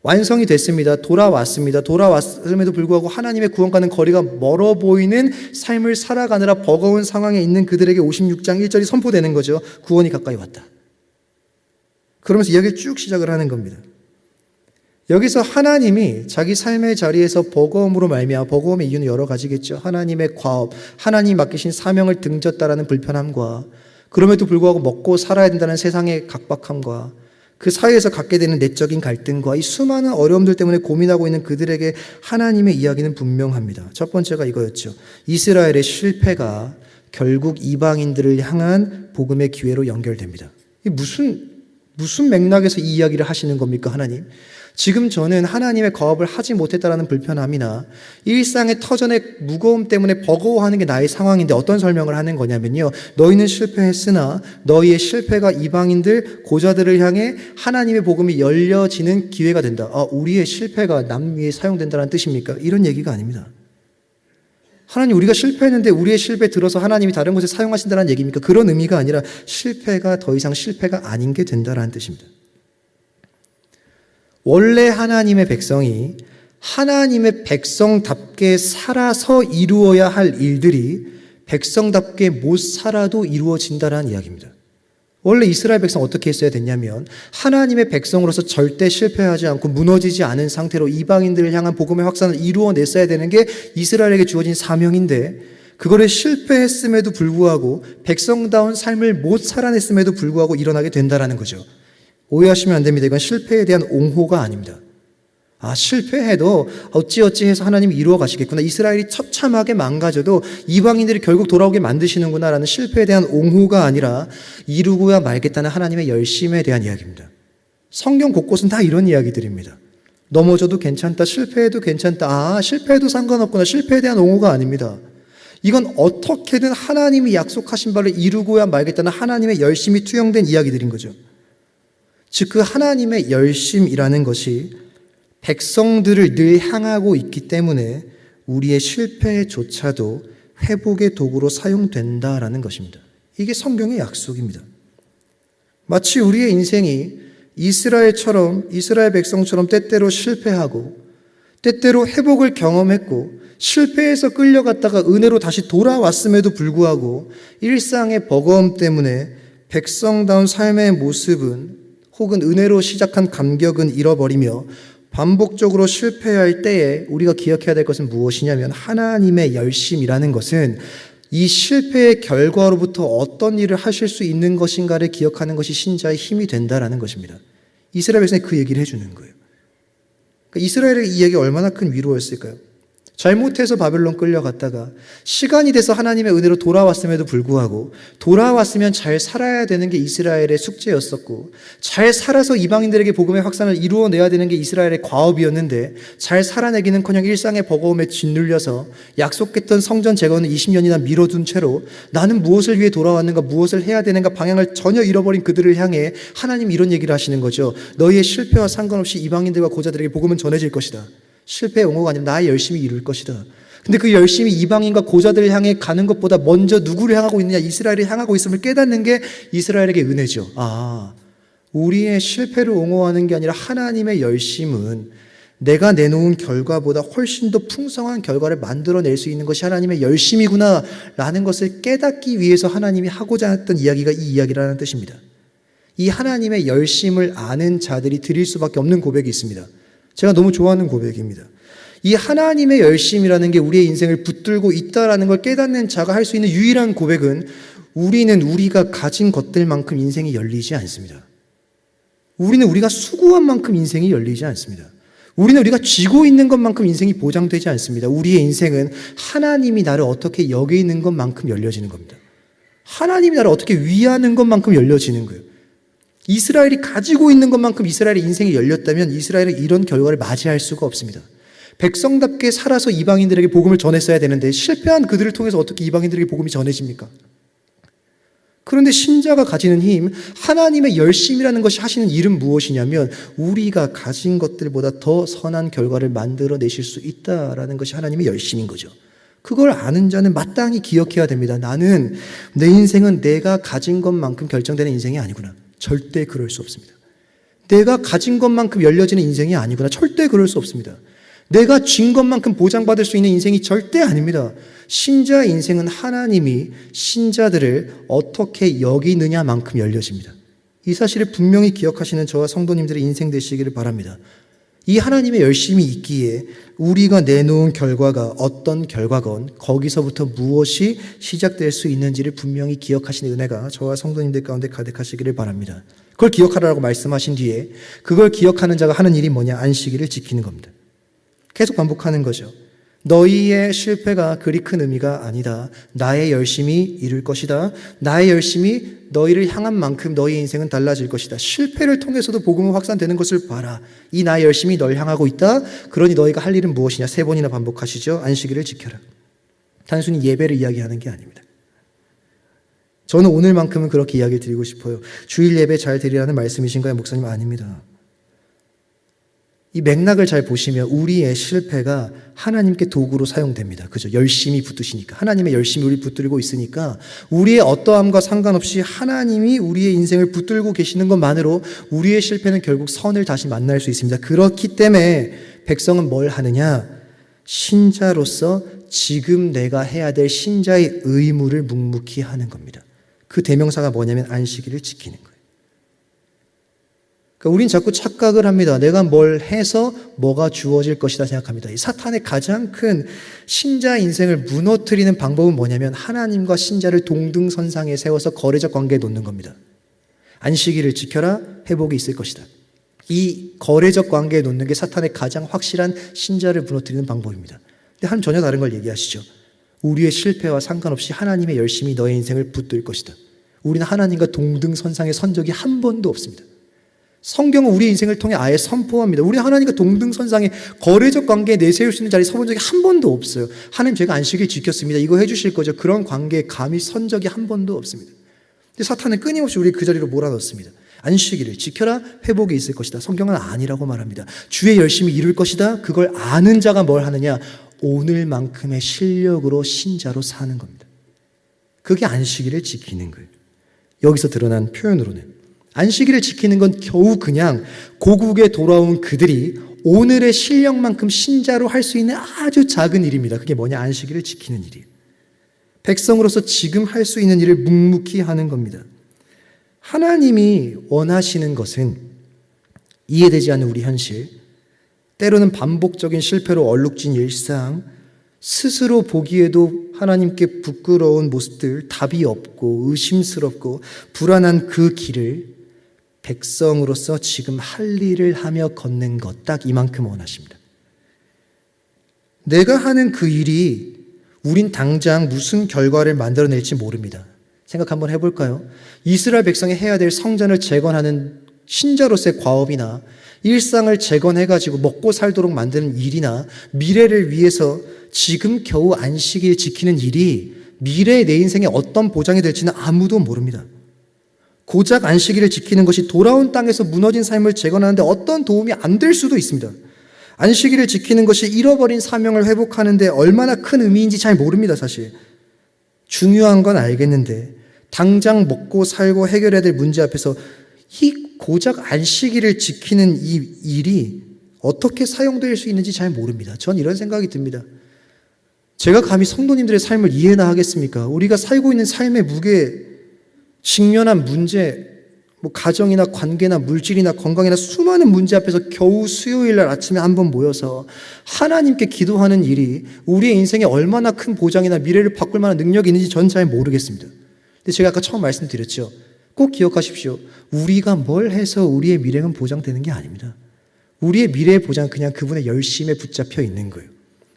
완성이 됐습니다. 돌아왔습니다. 돌아왔음에도 불구하고 하나님의 구원과는 거리가 멀어 보이는 삶을 살아가느라 버거운 상황에 있는 그들에게 56장 1절이 선포되는 거죠. 구원이 가까이 왔다. 그러면서 이야기를 쭉 시작을 하는 겁니다. 여기서 하나님이 자기 삶의 자리에서 버거움으로 말미암아, 버거움의 이유는 여러 가지겠죠. 하나님의 과업, 하나님이 맡기신 사명을 등졌다라는 불편함과 그럼에도 불구하고 먹고 살아야 된다는 세상의 각박함과 그 사이에서 갖게 되는 내적인 갈등과 이 수많은 어려움들 때문에 고민하고 있는 그들에게 하나님의 이야기는 분명합니다. 첫 번째가 이거였죠. 이스라엘의 실패가 결국 이방인들을 향한 복음의 기회로 연결됩니다. 이 무슨 맥락에서 이 이야기를 하시는 겁니까, 하나님? 지금 저는 하나님의 거업을 하지 못했다라는 불편함이나 일상의 터전의 무거움 때문에 버거워하는 게 나의 상황인데 어떤 설명을 하는 거냐면요. 너희는 실패했으나 너희의 실패가 이방인들, 고자들을 향해 하나님의 복음이 열려지는 기회가 된다. 우리의 실패가 남 위에 사용된다는 뜻입니까? 이런 얘기가 아닙니다. 하나님, 우리가 실패했는데 우리의 실패 들어서 하나님이 다른 곳에 사용하신다는 얘기입니까? 그런 의미가 아니라 실패가 더 이상 실패가 아닌 게 된다는 뜻입니다. 원래 하나님의 백성이 하나님의 백성답게 살아서 이루어야 할 일들이 백성답게 못 살아도 이루어진다는 이야기입니다. 원래 이스라엘 백성 어떻게 했어야 됐냐면 하나님의 백성으로서 절대 실패하지 않고 무너지지 않은 상태로 이방인들을 향한 복음의 확산을 이루어냈어야 되는 게 이스라엘에게 주어진 사명인데 그거를 실패했음에도 불구하고 백성다운 삶을 못 살아냈음에도 불구하고 일어나게 된다는 거죠. 오해하시면 안 됩니다. 이건 실패에 대한 옹호가 아닙니다. 실패해도 어찌어찌 해서 하나님이 이루어 가시겠구나. 이스라엘이 처참하게 망가져도 이방인들이 결국 돌아오게 만드시는구나라는 실패에 대한 옹호가 아니라 이루고야 말겠다는 하나님의 열심에 대한 이야기입니다. 성경 곳곳은 다 이런 이야기들입니다. 넘어져도 괜찮다. 실패해도 괜찮다. 실패해도 상관없구나. 실패에 대한 옹호가 아닙니다. 이건 어떻게든 하나님이 약속하신 바를 이루고야 말겠다는 하나님의 열심이 투영된 이야기들인 거죠. 즉 그 하나님의 열심이라는 것이 백성들을 늘 향하고 있기 때문에 우리의 실패조차도 회복의 도구로 사용된다라는 것입니다. 이게 성경의 약속입니다. 마치 우리의 인생이 이스라엘 백성처럼 때때로 실패하고 때때로 회복을 경험했고 실패해서 끌려갔다가 은혜로 다시 돌아왔음에도 불구하고 일상의 버거움 때문에 백성다운 삶의 모습은 혹은 은혜로 시작한 감격은 잃어버리며 반복적으로 실패할 때에 우리가 기억해야 될 것은 무엇이냐면 하나님의 열심이라는 것은 이 실패의 결과로부터 어떤 일을 하실 수 있는 것인가를 기억하는 것이 신자의 힘이 된다라는 것입니다. 이스라엘 백성이 그 얘기를 해주는 거예요. 그러니까 이스라엘의 이 얘기가 얼마나 큰 위로였을까요? 잘못해서 바벨론 끌려갔다가 시간이 돼서 하나님의 은혜로 돌아왔음에도 불구하고 돌아왔으면 잘 살아야 되는 게 이스라엘의 숙제였었고 잘 살아서 이방인들에게 복음의 확산을 이루어내야 되는 게 이스라엘의 과업이었는데 잘 살아내기는커녕 일상의 버거움에 짓눌려서 약속했던 성전 재건을 20년이나 미뤄둔 채로 나는 무엇을 위해 돌아왔는가 무엇을 해야 되는가 방향을 전혀 잃어버린 그들을 향해 하나님이 이런 얘기를 하시는 거죠. 너희의 실패와 상관없이 이방인들과 고자들에게 복음은 전해질 것이다. 실패의 옹호가 아니라 나의 열심히 이룰 것이다. 근데 그 열심히 이방인과 고자들을 향해 가는 것보다 먼저 누구를 향하고 있느냐? 이스라엘을 향하고 있음을 깨닫는 게 이스라엘에게 은혜죠. 우리의 실패를 옹호하는 게 아니라 하나님의 열심은 내가 내놓은 결과보다 훨씬 더 풍성한 결과를 만들어낼 수 있는 것이 하나님의 열심이구나 라는 것을 깨닫기 위해서 하나님이 하고자 했던 이야기가 이 이야기라는 뜻입니다. 이 하나님의 열심을 아는 자들이 드릴 수밖에 없는 고백이 있습니다. 제가 너무 좋아하는 고백입니다. 이 하나님의 열심이라는 게 우리의 인생을 붙들고 있다라는 걸 깨닫는 자가 할 수 있는 유일한 고백은 우리는 우리가 가진 것들만큼 인생이 열리지 않습니다. 우리는 우리가 수고한 만큼 인생이 열리지 않습니다. 우리는 우리가 쥐고 있는 것만큼 인생이 보장되지 않습니다. 우리의 인생은 하나님이 나를 어떻게 여기는 것만큼 열려지는 겁니다. 하나님이 나를 어떻게 위하는 것만큼 열려지는 거예요. 이스라엘이 가지고 있는 것만큼 이스라엘의 인생이 열렸다면 이스라엘은 이런 결과를 맞이할 수가 없습니다. 백성답게 살아서 이방인들에게 복음을 전했어야 되는데 실패한 그들을 통해서 어떻게 이방인들에게 복음이 전해집니까? 그런데 신자가 가지는 힘, 하나님의 열심이라는 것이 하시는 일은 무엇이냐면 우리가 가진 것들보다 더 선한 결과를 만들어내실 수 있다라는 것이 하나님의 열심인 거죠. 그걸 아는 자는 마땅히 기억해야 됩니다. 나는 내 인생은 내가 가진 것만큼 결정되는 인생이 아니구나. 절대 그럴 수 없습니다. 내가 가진 것만큼 열려지는 인생이 아니구나. 절대 그럴 수 없습니다. 내가 쥔 것만큼 보장받을 수 있는 인생이 절대 아닙니다. 신자의 인생은 하나님이 신자들을 어떻게 여기느냐만큼 열려집니다. 이 사실을 분명히 기억하시는 저와 성도님들의 인생 되시기를 바랍니다. 이 하나님의 열심이 있기에 우리가 내놓은 결과가 어떤 결과건 거기서부터 무엇이 시작될 수 있는지를 분명히 기억하시는 은혜가 저와 성도님들 가운데 가득하시기를 바랍니다. 그걸 기억하라고 말씀하신 뒤에 그걸 기억하는 자가 하는 일이 뭐냐? 안식일을 지키는 겁니다. 계속 반복하는 거죠. 너희의 실패가 그리 큰 의미가 아니다. 나의 열심이 이룰 것이다. 나의 열심이 너희를 향한 만큼 너희의 인생은 달라질 것이다. 실패를 통해서도 복음은 확산되는 것을 봐라. 이 나의 열심이 널 향하고 있다. 그러니 너희가 할 일은 무엇이냐? 3번이나 반복하시죠. 안식일을 지켜라. 단순히 예배를 이야기하는 게 아닙니다. 저는 오늘만큼은 그렇게 이야기를 드리고 싶어요. 주일 예배 잘 드리라는 말씀이신가요? 목사님 아닙니다. 이 맥락을 잘 보시면 우리의 실패가 하나님께 도구로 사용됩니다. 그죠? 열심히 붙드시니까. 하나님의 열심히 우리 붙들고 있으니까 우리의 어떠함과 상관없이 하나님이 우리의 인생을 붙들고 계시는 것만으로 우리의 실패는 결국 선을 다시 만날 수 있습니다. 그렇기 때문에 백성은 뭘 하느냐? 신자로서 지금 내가 해야 될 신자의 의무를 묵묵히 하는 겁니다. 그 대명사가 뭐냐면 안식일을 지키는 거예요. 그러니까 우린 자꾸 착각을 합니다. 내가 뭘 해서 뭐가 주어질 것이다 생각합니다. 이 사탄의 가장 큰 신자 인생을 무너뜨리는 방법은 뭐냐면 하나님과 신자를 동등선상에 세워서 거래적 관계에 놓는 겁니다. 안식일을 지켜라, 회복이 있을 것이다. 이 거래적 관계에 놓는 게 사탄의 가장 확실한 신자를 무너뜨리는 방법입니다. 근데 하나님 전혀 다른 걸 얘기하시죠. 우리의 실패와 상관없이 하나님의 열심이 너의 인생을 붙들 것이다. 우리는 하나님과 동등선상에 선 적이 한 번도 없습니다. 성경은 우리 인생을 통해 아예 선포합니다. 우리 하나님과 동등선상에 거래적 관계에 내세울 수 있는 자리에 서본 적이 한 번도 없어요. 하나님 제가 안식일 지켰습니다. 이거 해주실 거죠. 그런 관계에 감히 선 적이 한 번도 없습니다. 근데 사탄은 끊임없이 우리 그 자리로 몰아넣습니다. 안식일을 지켜라, 회복이 있을 것이다. 성경은 아니라고 말합니다. 주의 열심히 이룰 것이다. 그걸 아는 자가 뭘 하느냐? 오늘만큼의 실력으로 신자로 사는 겁니다. 그게 안식일을 지키는 거예요. 여기서 드러난 표현으로는 안식일을 지키는 건 겨우 그냥 고국에 돌아온 그들이 오늘의 실력만큼 신자로 할 수 있는 아주 작은 일입니다. 그게 뭐냐? 안식일을 지키는 일이에요. 백성으로서 지금 할 수 있는 일을 묵묵히 하는 겁니다. 하나님이 원하시는 것은 이해되지 않는 우리 현실, 때로는 반복적인 실패로 얼룩진 일상, 스스로 보기에도 하나님께 부끄러운 모습들, 답이 없고 의심스럽고 불안한 그 길을 백성으로서 지금 할 일을 하며 걷는 것, 딱 이만큼 원하십니다. 내가 하는 그 일이 우린 당장 무슨 결과를 만들어낼지 모릅니다. 생각 한번 해볼까요? 이스라엘 백성이 해야 될 성전을 재건하는 신자로서의 과업이나 일상을 재건해가지고 먹고 살도록 만드는 일이나 미래를 위해서 지금 겨우 안식일 지키는 일이 미래의 내 인생에 어떤 보장이 될지는 아무도 모릅니다. 고작 안식일을 지키는 것이 돌아온 땅에서 무너진 삶을 재건하는데 어떤 도움이 안 될 수도 있습니다. 안식일을 지키는 것이 잃어버린 사명을 회복하는데 얼마나 큰 의미인지 잘 모릅니다, 사실. 중요한 건 알겠는데 당장 먹고 살고 해결해야 될 문제 앞에서 이 고작 안식일을 지키는 이 일이 어떻게 사용될 수 있는지 잘 모릅니다. 전 이런 생각이 듭니다. 제가 감히 성도님들의 삶을 이해나 하겠습니까? 우리가 살고 있는 삶의 무게, 직면한 문제, 가정이나 관계나 물질이나 건강이나 수많은 문제 앞에서 겨우 수요일 날 아침에 한번 모여서 하나님께 기도하는 일이 우리의 인생에 얼마나 큰 보장이나 미래를 바꿀 만한 능력이 있는지 전 잘 모르겠습니다. 근데 제가 아까 처음 말씀드렸죠. 꼭 기억하십시오. 우리가 뭘 해서 우리의 미래는 보장되는 게 아닙니다. 우리의 미래의 보장은 그냥 그분의 열심에 붙잡혀 있는 거예요.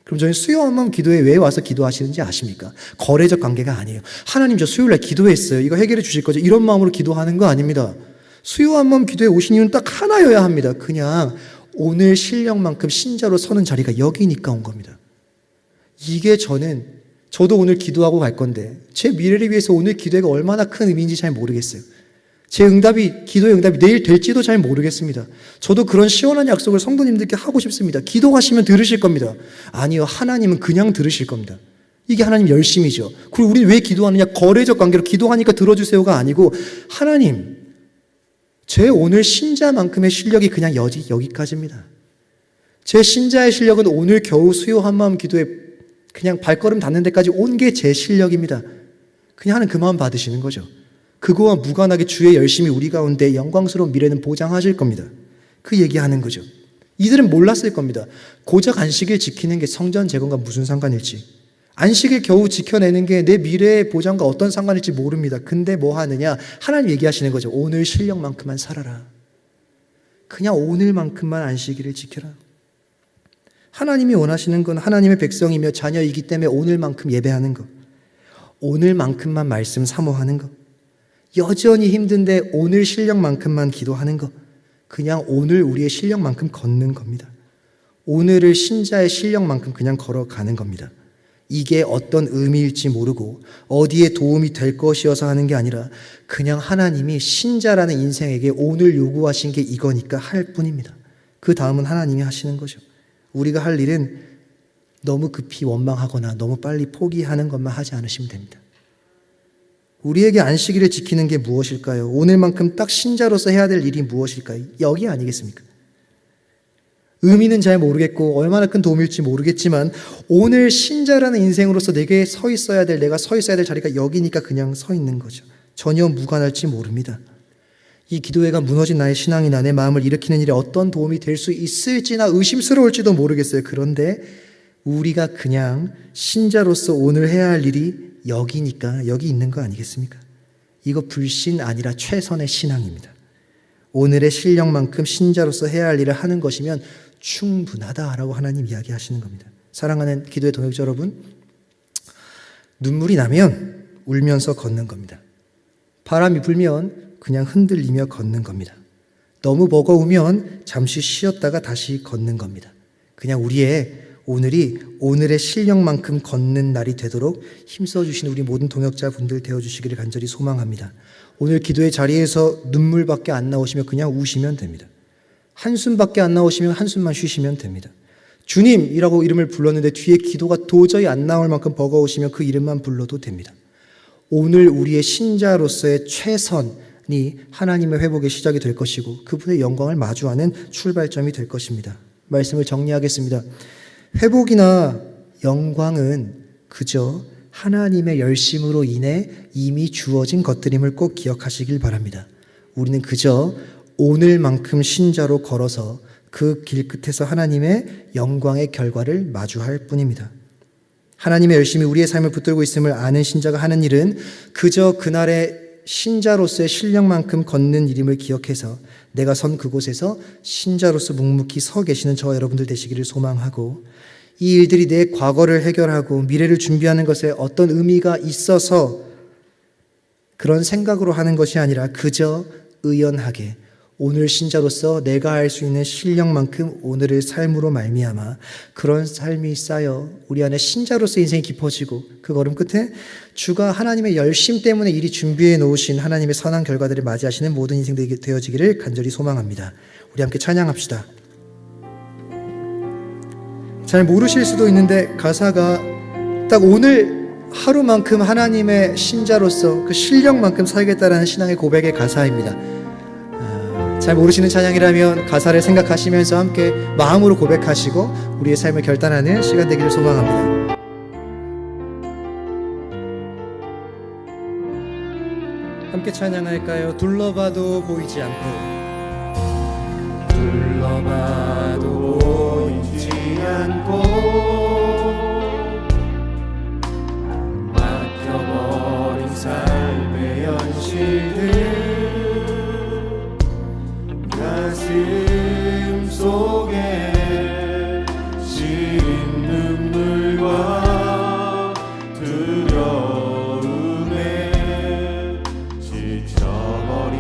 그럼 저희 수요 한번 기도에 왜 와서 기도하시는지 아십니까? 거래적 관계가 아니에요. 하나님 저 수요일날 기도했어요. 이거 해결해 주실 거죠? 이런 마음으로 기도하는 거 아닙니다. 수요 한번 기도에 오신 이유는 딱 하나여야 합니다. 그냥 오늘 실력만큼 신자로 서는 자리가 여기니까 온 겁니다. 이게 저도 오늘 기도하고 갈 건데 제 미래를 위해서 오늘 기도가 얼마나 큰 의미인지 잘 모르겠어요. 제 기도의 응답이 내일 될지도 잘 모르겠습니다. 저도 그런 시원한 약속을 성도님들께 하고 싶습니다. 기도하시면 들으실 겁니다. 아니요, 하나님은 그냥 들으실 겁니다. 이게 하나님 열심이죠. 그리고 우리는 왜 기도하느냐? 거래적 관계로 기도하니까 들어주세요가 아니고 하나님, 제 오늘 신자만큼의 실력이 그냥 여기까지입니다. 제 신자의 실력은 오늘 겨우 수요 한마음 기도에 그냥 발걸음 닿는 데까지 온 게 제 실력입니다. 그냥 하나님 그 마음 받으시는 거죠. 그거와 무관하게 주의 열심히 우리 가운데 영광스러운 미래는 보장하실 겁니다. 그 얘기하는 거죠. 이들은 몰랐을 겁니다. 고작 안식일 지키는 게 성전 재건과 무슨 상관일지, 안식일 겨우 지켜내는 게 내 미래의 보장과 어떤 상관일지 모릅니다. 근데 뭐 하느냐? 하나님 얘기하시는 거죠. 오늘 실력만큼만 살아라. 그냥 오늘만큼만 안식일을 지켜라. 하나님이 원하시는 건 하나님의 백성이며 자녀이기 때문에 오늘만큼 예배하는 것, 오늘만큼만 말씀 사모하는 것, 여전히 힘든데 오늘 실력만큼만 기도하는 것, 그냥 오늘 우리의 실력만큼 걷는 겁니다. 오늘을 신자의 실력만큼 그냥 걸어가는 겁니다. 이게 어떤 의미일지 모르고 어디에 도움이 될 것이어서 하는 게 아니라 그냥 하나님이 신자라는 인생에게 오늘 요구하신 게 이거니까 할 뿐입니다. 그 다음은 하나님이 하시는 거죠. 우리가 할 일은 너무 급히 원망하거나 너무 빨리 포기하는 것만 하지 않으시면 됩니다. 우리에게 안식일을 지키는 게 무엇일까요? 오늘만큼 딱 신자로서 해야 될 일이 무엇일까요? 여기 아니겠습니까? 의미는 잘 모르겠고 얼마나 큰 도움일지 모르겠지만 오늘 신자라는 인생으로서 내가 서 있어야 될 자리가 여기니까 그냥 서 있는 거죠. 전혀 무관할지 모릅니다. 이 기도회가 무너진 나의 신앙이나 내 마음을 일으키는 일에 어떤 도움이 될 수 있을지나 의심스러울지도 모르겠어요. 그런데 우리가 그냥 신자로서 오늘 해야 할 일이 여기니까 여기 있는 거 아니겠습니까? 이거 불신 아니라 최선의 신앙입니다. 오늘의 실력만큼 신자로서 해야 할 일을 하는 것이면 충분하다라고 하나님 이야기하시는 겁니다. 사랑하는 기도의 동역자 여러분, 눈물이 나면 울면서 걷는 겁니다. 바람이 불면 그냥 흔들리며 걷는 겁니다. 너무 버거우면 잠시 쉬었다가 다시 걷는 겁니다. 그냥 우리의 오늘의 실력만큼 걷는 날이 되도록 힘써주신 우리 모든 동역자분들 되어주시기를 간절히 소망합니다. 오늘 기도의 자리에서 눈물밖에 안 나오시면 그냥 우시면 됩니다. 한숨밖에 안 나오시면 한숨만 쉬시면 됩니다. 주님이라고 이름을 불렀는데 뒤에 기도가 도저히 안 나올 만큼 버거우시면 그 이름만 불러도 됩니다. 오늘 우리의 신자로서의 최선이 하나님의 회복의 시작이 될 것이고 그분의 영광을 마주하는 출발점이 될 것입니다. 말씀을 정리하겠습니다. 회복이나 영광은 그저 하나님의 열심으로 인해 이미 주어진 것들임을 꼭 기억하시길 바랍니다. 우리는 그저 오늘만큼 신자로 걸어서 그 길 끝에서 하나님의 영광의 결과를 마주할 뿐입니다. 하나님의 열심히 우리의 삶을 붙들고 있음을 아는 신자가 하는 일은 그저 그날의 신자로서의 실력만큼 걷는 일임을 기억해서 내가 선 그곳에서 신자로서 묵묵히 서 계시는 저와 여러분들 되시기를 소망하고, 이 일들이 내 과거를 해결하고 미래를 준비하는 것에 어떤 의미가 있어서 그런 생각으로 하는 것이 아니라 그저 의연하게 오늘 신자로서 내가 할 수 있는 실력만큼 오늘의 삶으로 말미암아 그런 삶이 쌓여 우리 안에 신자로서 인생이 깊어지고, 그 걸음 끝에 주가 하나님의 열심 때문에 이리 준비해 놓으신 하나님의 선한 결과들을 맞이하시는 모든 인생들이 되어지기를 간절히 소망합니다. 우리 함께 찬양합시다. 잘 모르실 수도 있는데 가사가 딱 오늘 하루만큼 하나님의 신자로서 그 실력만큼 살겠다라는 신앙의 고백의 가사입니다. 잘 모르시는 찬양이라면 가사를 생각하시면서 함께 마음으로 고백하시고 우리의 삶을 결단하는 시간 되기를 소망합니다. 함께 찬양할까요? 둘러봐도 보이지 않고, 둘러봐도 보이지 않고 막혀버린 삶의 현실들, 가슴 속에 시린 눈물과 두려움에 지쳐버린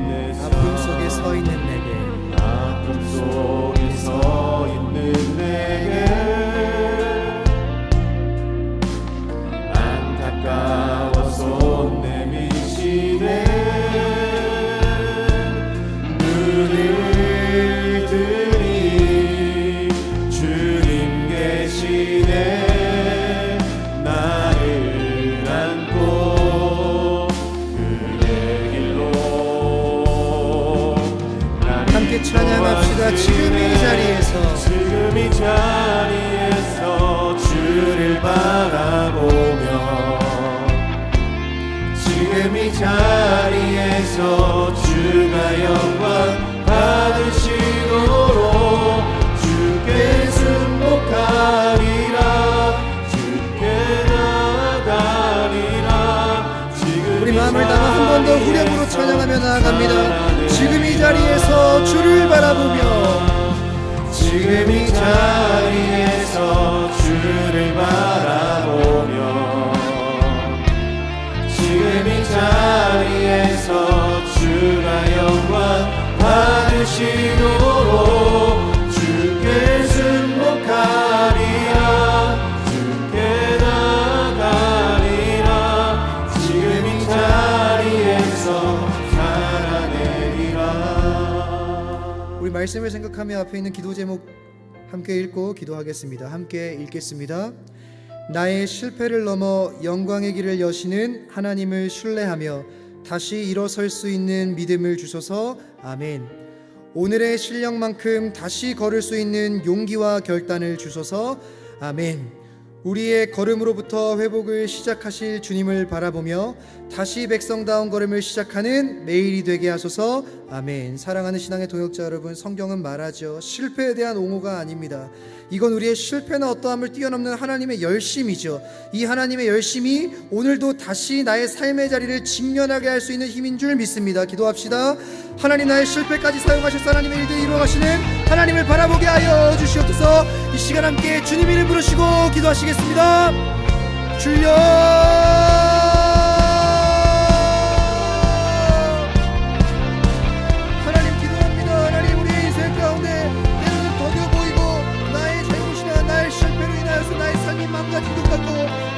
내 삶, 아픔 속에 서 있는 내게, 아픔 속에 서 있는 내게 안타까워서 내미시네. 눈을 들이 주님 계시네. 나를 안고 그의 길로 함께 찬양합시다. 지금 이 자리에서, 지금 이 자리에서 주를 바라보며, 지금 이 자리에서 주가 영광 받으시도록 주께 순복하리라, 주께 나아가리라. 지금 우리 마음을 담아 한 번 더 후렴으로 찬양하며 나아갑니다. 지금 이 자리에서 주를 바라보며, 지금 이 자리에서 주를 바라보며, 지금 이 자리에서 주가 영광 받으시도록 주께 순복하리라, 주께 나아가리라. 지금 이 자리에서 살아내리라. 우리 말씀을 생각하며 앞에 있는 기도 제목 함께 읽고 기도하겠습니다. 함께 읽겠습니다. 나의 실패를 넘어 영광의 길을 여시는 하나님을 신뢰하며 다시 일어설 수 있는 믿음을 주소서. 아멘. 오늘의 실력만큼 다시 걸을 수 있는 용기와 결단을 주소서. 아멘. 우리의 걸음으로부터 회복을 시작하실 주님을 바라보며 다시 백성다운 걸음을 시작하는 매일이 되게 하소서. 아멘. 사랑하는 신앙의 동역자 여러분, 성경은 말하죠. 실패에 대한 옹호가 아닙니다. 이건 우리의 실패나 어떠함을 뛰어넘는 하나님의 열심이죠. 이 하나님의 열심이 오늘도 다시 나의 삶의 자리를 직면하게 할 수 있는 힘인 줄 믿습니다. 기도합시다. 하나님, 나의 실패까지 사용하셔서 하나님의 일들 이루어가시는 하나님을 바라보게 하여 주시옵소서. 이 시간 함께 주님 이름 부르시고 기도하시겠습니다. 주여, 하나님 기도합니다. 하나님, 우리의 인생 가운데 때로는 더뎌 보이고 나의 잘못이나 나의 실패로 인하여서 나의 삶이 망가진 것 같고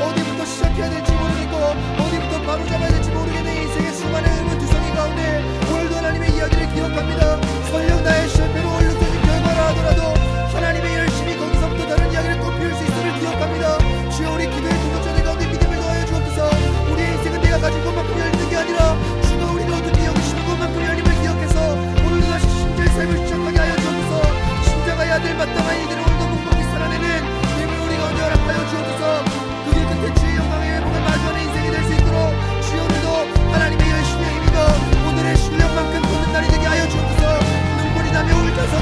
어디부터 시작해야 될지 모르겠고 어디부터 바로 잡아야 될지 모르겠는 인생의 수많은 의문투성이 가운데 오늘도 하나님의 이야기를 기억합니다. 설령 나의 실패로 얼룩져진 결과라 하더라도 하나님의 열심히 거기서부터 다른 이야기를 또 피울 수 있음을 기억합니다. 주여, 우리 기도의 동역자들 가운데 믿음을 더하여 주옵소서. 우리의 인생은 내가 가진 것만큼 열리는 게 아니라 주가 우리를 어떻게 여기시는 것만큼 열림을 기억해서 오늘도 다시 신자의 삶을 시작하게 하여 주옵소서. 신자가 해야 될 마땅한 일들을 오늘도 묵묵히 살아내는 힘을 우리 가운데 허락하여 주옵소서. 그 길 끝에 주의 영광의 회복을 마주하는 인생이 될 수 있도록 주여, 오늘도 하나님의 열심의 힘이가 오늘의 실력만큼 걷는 날이 되게 하여 주옵소서. 눈물이 나며 울면서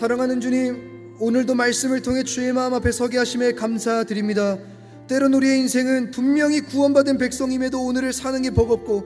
사랑하는 주님, 오늘도 말씀을 통해 주의 마음 앞에 서게 하심에 감사드립니다. 때론 우리의 인생은 분명히 구원받은 백성임에도 오늘을 사는 게 버겁고,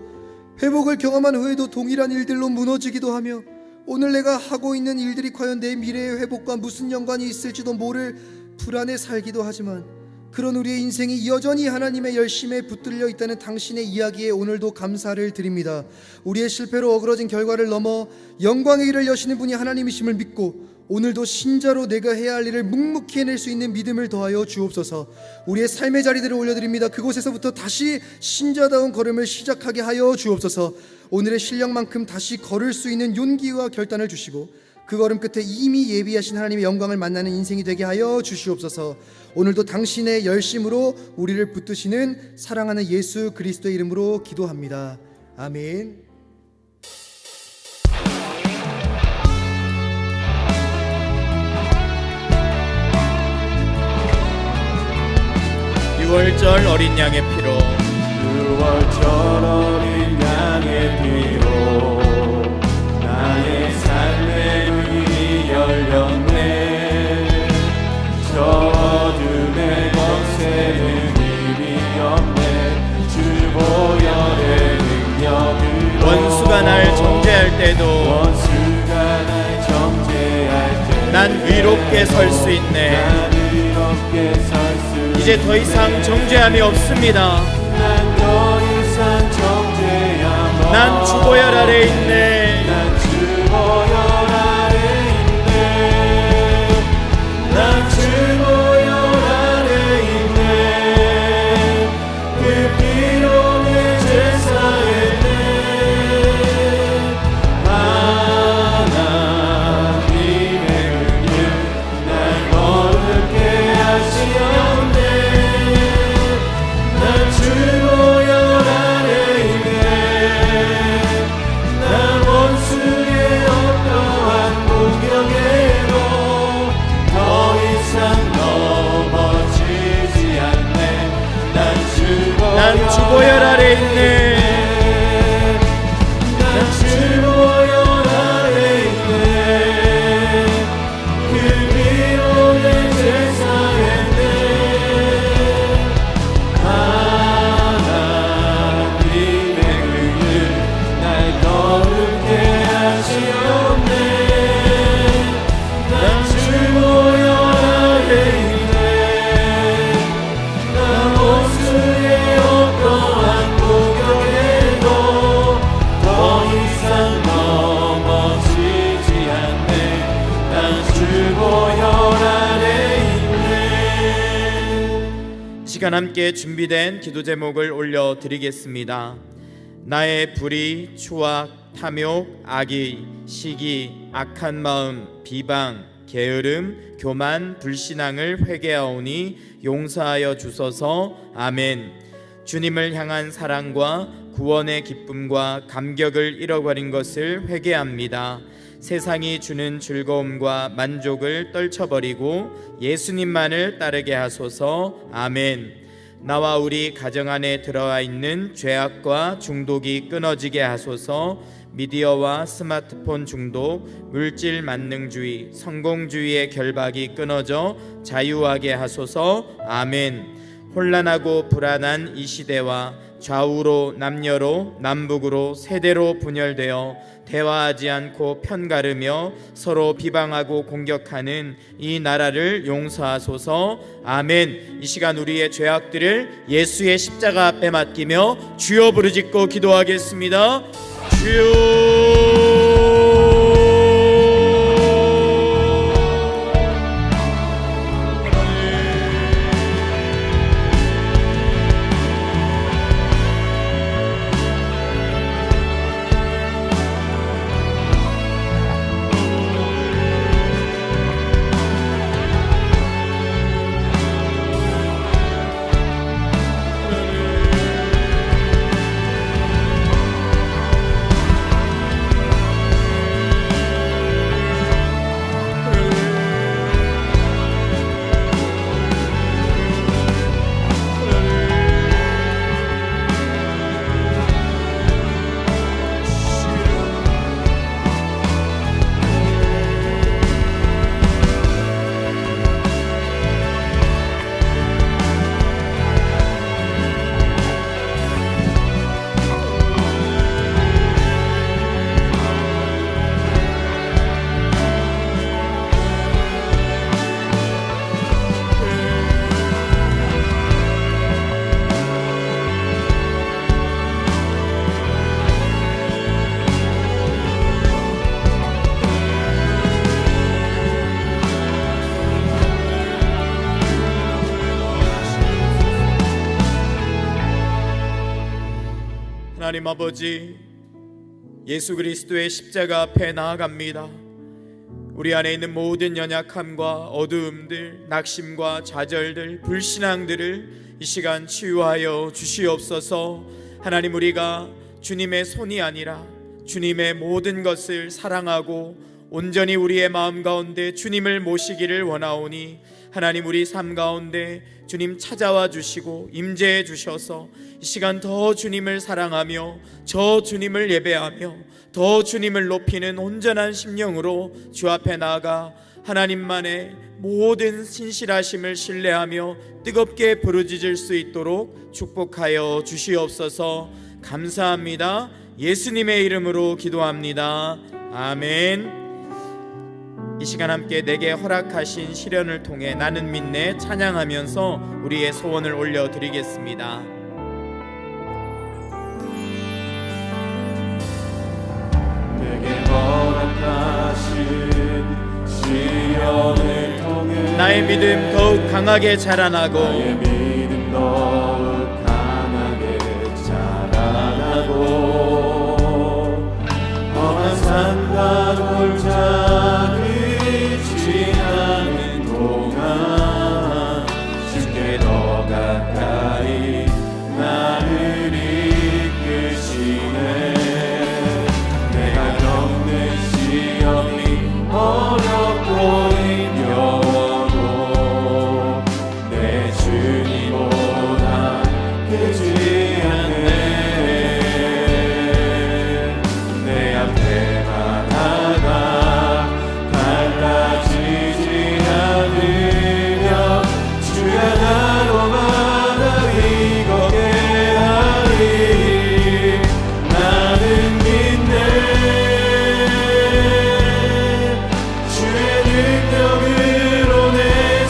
회복을 경험한 후에도 동일한 일들로 무너지기도 하며, 오늘 내가 하고 있는 일들이 과연 내 미래의 회복과 무슨 연관이 있을지도 모를 불안에 살기도 하지만, 그런 우리의 인생이 여전히 하나님의 열심에 붙들려 있다는 당신의 이야기에 오늘도 감사를 드립니다. 우리의 실패로 어그러진 결과를 넘어 영광의 길을 여시는 분이 하나님이심을 믿고, 오늘도 신자로 내가 해야 할 일을 묵묵히 해낼 수 있는 믿음을 더하여 주옵소서. 우리의 삶의 자리들을 올려드립니다. 그곳에서부터 다시 신자다운 걸음을 시작하게 하여 주옵소서. 오늘의 실력만큼 다시 걸을 수 있는 용기와 결단을 주시고, 그 걸음 끝에 이미 예비하신 하나님의 영광을 만나는 인생이 되게 하여 주시옵소서. 오늘도 당신의 열심으로 우리를 붙드시는 사랑하는 예수 그리스도의 이름으로 기도합니다. 아멘. 유월절 어린 양의 피로, 유월절 어린 양의 피로 나의 삶의 문이 열렸네. 저 어둠의 권세는 이미 없네. 주 보혈의 능력으로 원수가 날 정죄할 때도 원수가 날 정죄할 때 난 의롭게 설 수 있네. 난 의롭게 설 수 있네. 이제 더 이상 정죄함이 없습니다. 난 더 이상 정죄함 난 주보혈 아래 있네. 난 주보혈 아래 있네. 난 주보혈 아래 있네. 그 피로 내 죄 사했네. 하나님의 은혜 날 거룩게 하시옵네. 난 주보혈 아래 있네. 난 원수의 어떠한 공격에도 더 이상 넘어지지 않네. 난 주보혈 아래 있네. 난 주보혈 아래 있네. 그 피로 내 죄 사했네. 하나님의 은혜 날 거룩게 하시옵네. 난 주보혈 아래 있네. 난 원수의 어떠한 공격에도 더 이상 넘어지지 않네. 난 주보혈 아래 있네. 시간 함께 준비된 기도 제목을 올려드리겠습니다. 나의 불의, 추악, 탐욕, 악의, 시기, 악한 마음, 비방, 게으름, 교만, 불신앙을 회개하오니 용서하여 주소서. 아멘. 주님을 향한 사랑과 구원의 기쁨과 감격을 잃어버린 것을 회개합니다. 세상이 주는 즐거움과 만족을 떨쳐버리고 예수님만을 따르게 하소서. 아멘. 나와 우리 가정 안에 들어와 있는 죄악과 중독이 끊어지게 하소서. 미디어와 스마트폰 중독, 물질 만능주의, 성공주의의 결박이 끊어져 자유하게 하소서. 아멘. 혼란하고 불안한 이 시대와 좌우로 남녀로 남북으로 세대로 분열되어 대화하지 않고 편가르며 서로 비방하고 공격하는 이 나라를 용서하소서. 아멘. 이 시간 우리의 죄악들을 예수의 십자가 앞에 맡기며 주여 부르짖고 기도하겠습니다. 주여. 하나님 아버지, 예수 그리스도의 십자가 앞에 나아갑니다. 우리 안에 있는 모든 연약함과 어두움들, 낙심과 좌절들, 불신앙들을 이 시간 치유하여 주시옵소서. 하나님, 우리가 주님의 손이 아니라 주님의 모든 것을 사랑하고 온전히 우리의 마음 가운데 주님을 모시기를 원하오니, 하나님, 우리 삶 가운데 주님 찾아와 주시고 임재해 주셔서 이 시간 더 주님을 사랑하며 저 주님을 예배하며 더 주님을 높이는 온전한 심령으로 주 앞에 나아가 하나님만의 모든 신실하심을 신뢰하며 뜨겁게 부르짖을 수 있도록 축복하여 주시옵소서. 감사합니다. 예수님의 이름으로 기도합니다. 아멘. 이 시간 함께 내게 허락하신 시련을 통해 나는 믿네 찬양하면서 우리의 소원을 올려드리겠습니다. 내게 허락하신 시련을 통해 나의 믿음 더욱 강하게 자라나고 나의 믿음 더욱 강하게 자라나고 험한 산과 골짜기 지나는 동안 주께 더 가까이 나를 이끄시네. 내가 겪는 시험이 어렵고 힘겨워도 내 주님보다 크지 않네. 내 앞에 바다가 달라지지 않으며 주야 나로 바다를 걷게 하리. 나는 믿네. 주의 능력으로 내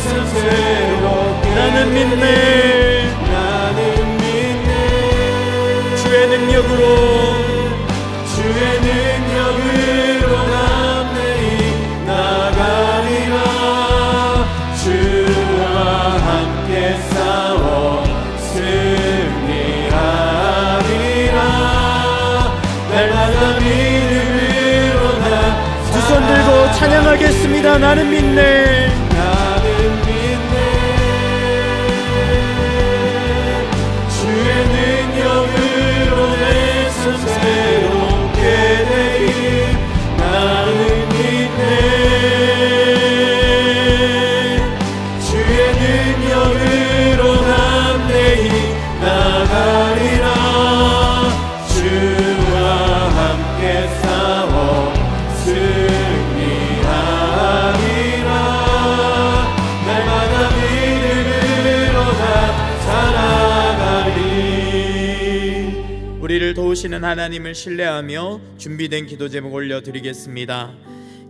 삶 새롭게. 나는 믿네. 나는 믿네. 주의 능력으로 주의 능력으로 담대히 나가리라. 주와 함께 싸워 승리하리라. 날마다 믿음으로 나 두 손 들고 찬양하겠습니다. 나는 믿네. 나는 믿네. 주의 능력으로 내 삶 새롭게 되리. 나는 믿네. 주의 능력으로 담대히 나가리라. 주와 함께 싸워 승리하리라. 날마다 믿음으로 나 살아가리. 우리를 도우시는 하나님을 신뢰하며 준비된 기도 제목 올려드리겠습니다.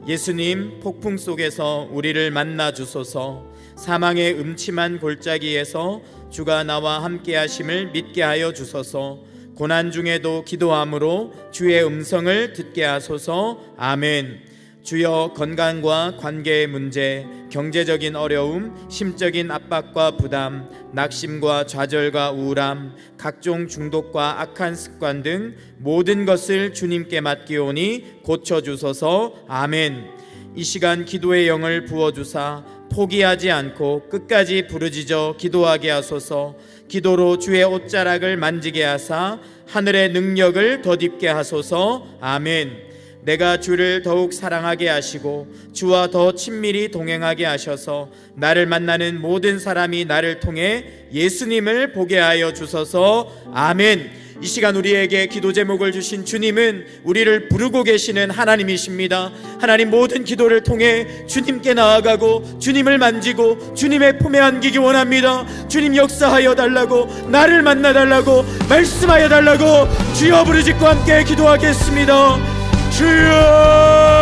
예수님, 폭풍 속에서 우리를 만나 주소서. 사망의 음침한 골짜기에서 주가 나와 함께 하심을 믿게 하여 주소서. 고난 중에도 기도함으로 주의 음성을 듣게 하소서. 아멘. 주여, 건강과 관계의 문제, 경제적인 어려움, 심적인 압박과 부담, 낙심과 좌절과 우울함, 각종 중독과 악한 습관 등 모든 것을 주님께 맡기오니 고쳐주소서. 아멘. 이 시간 기도의 영을 부어주사 포기하지 않고 끝까지 부르짖어 기도하게 하소서. 기도로 주의 옷자락을 만지게 하사 하늘의 능력을 덧입게 하소서. 아멘. 내가 주를 더욱 사랑하게 하시고 주와 더 친밀히 동행하게 하셔서 나를 만나는 모든 사람이 나를 통해 예수님을 보게 하여 주소서. 아멘. 이 시간 우리에게 기도 제목을 주신 주님은 우리를 부르고 계시는 하나님이십니다. 하나님, 모든 기도를 통해 주님께 나아가고 주님을 만지고 주님의 품에 안기기 원합니다. 주님, 역사하여 달라고, 나를 만나 달라고, 말씀하여 달라고 주여 부르짖고 함께 기도하겠습니다. 주여,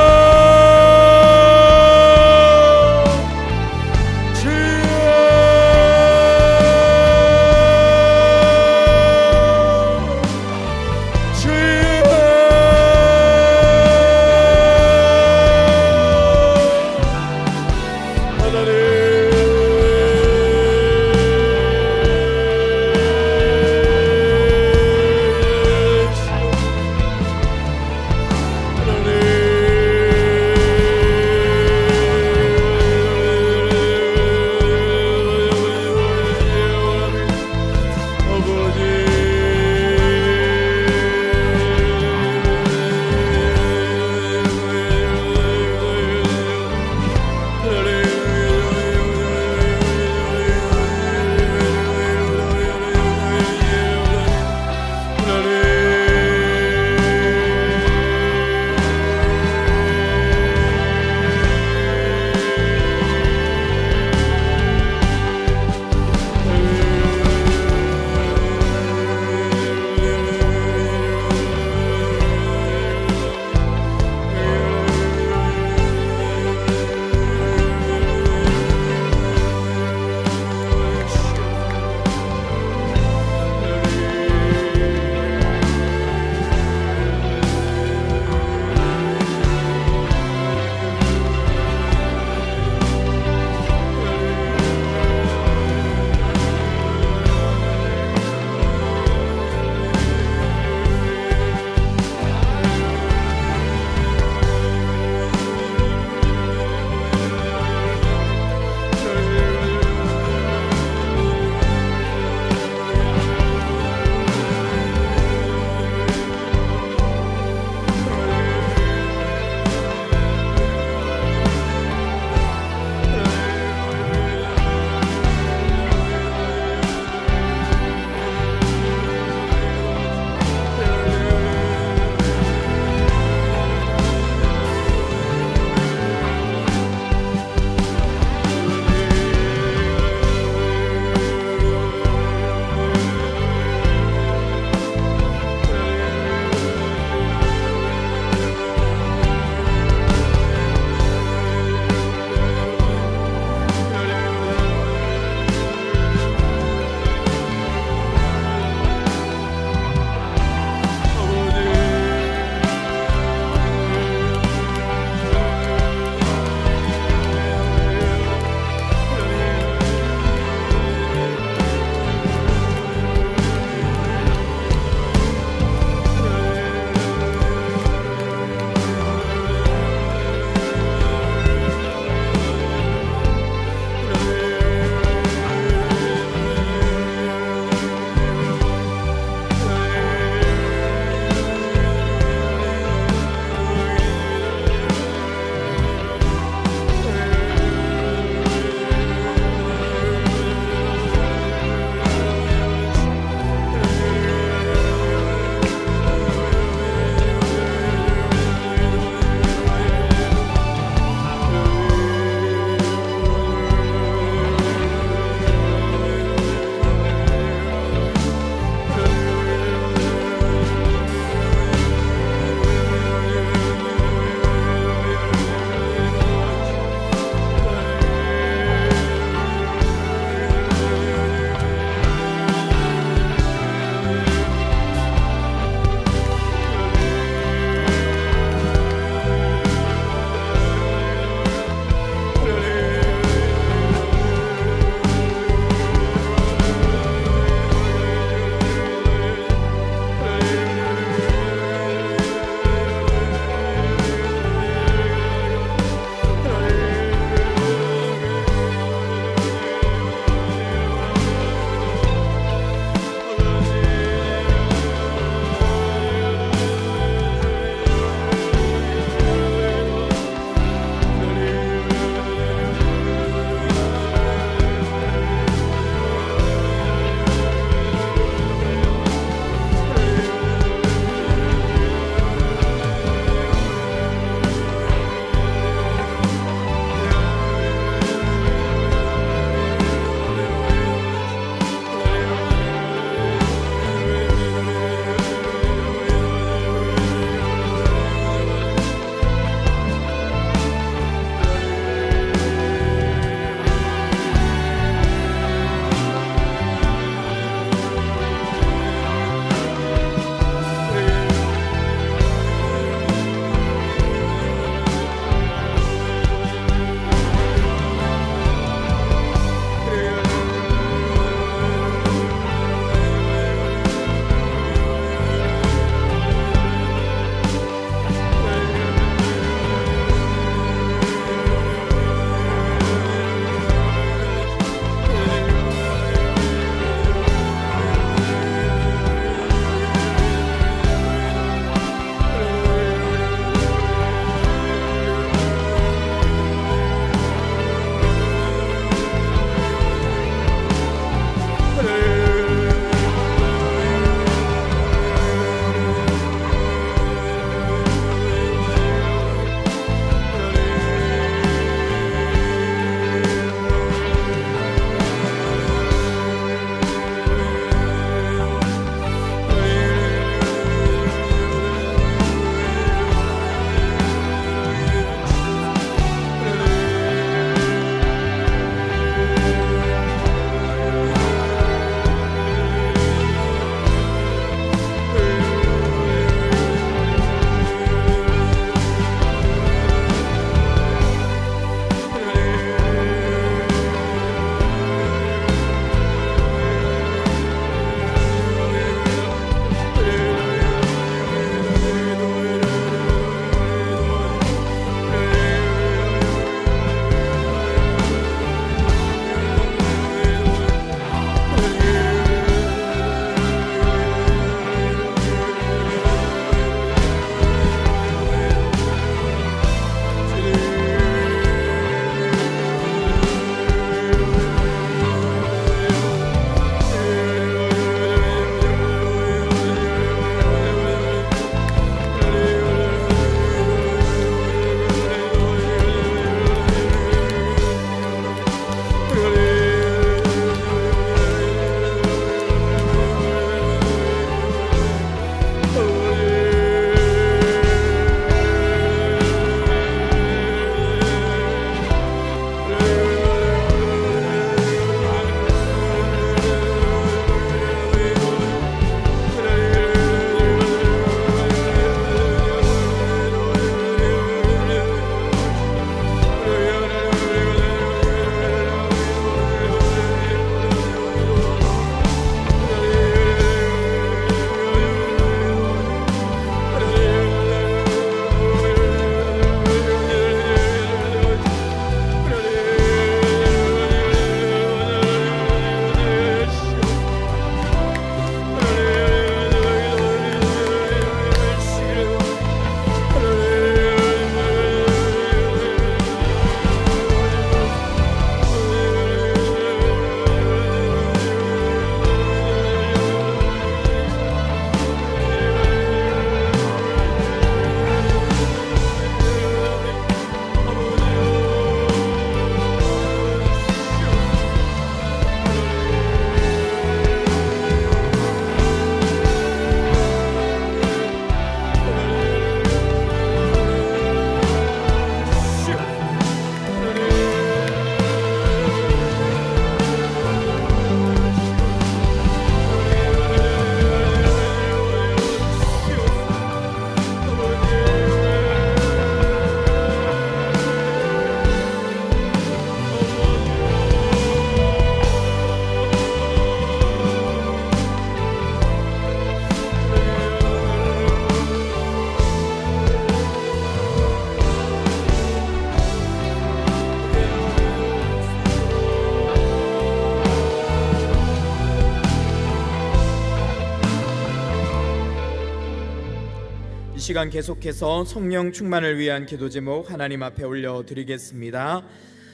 시간 계속해서 성령 충만을 위한 기도 제목 하나님 앞에 올려드리겠습니다.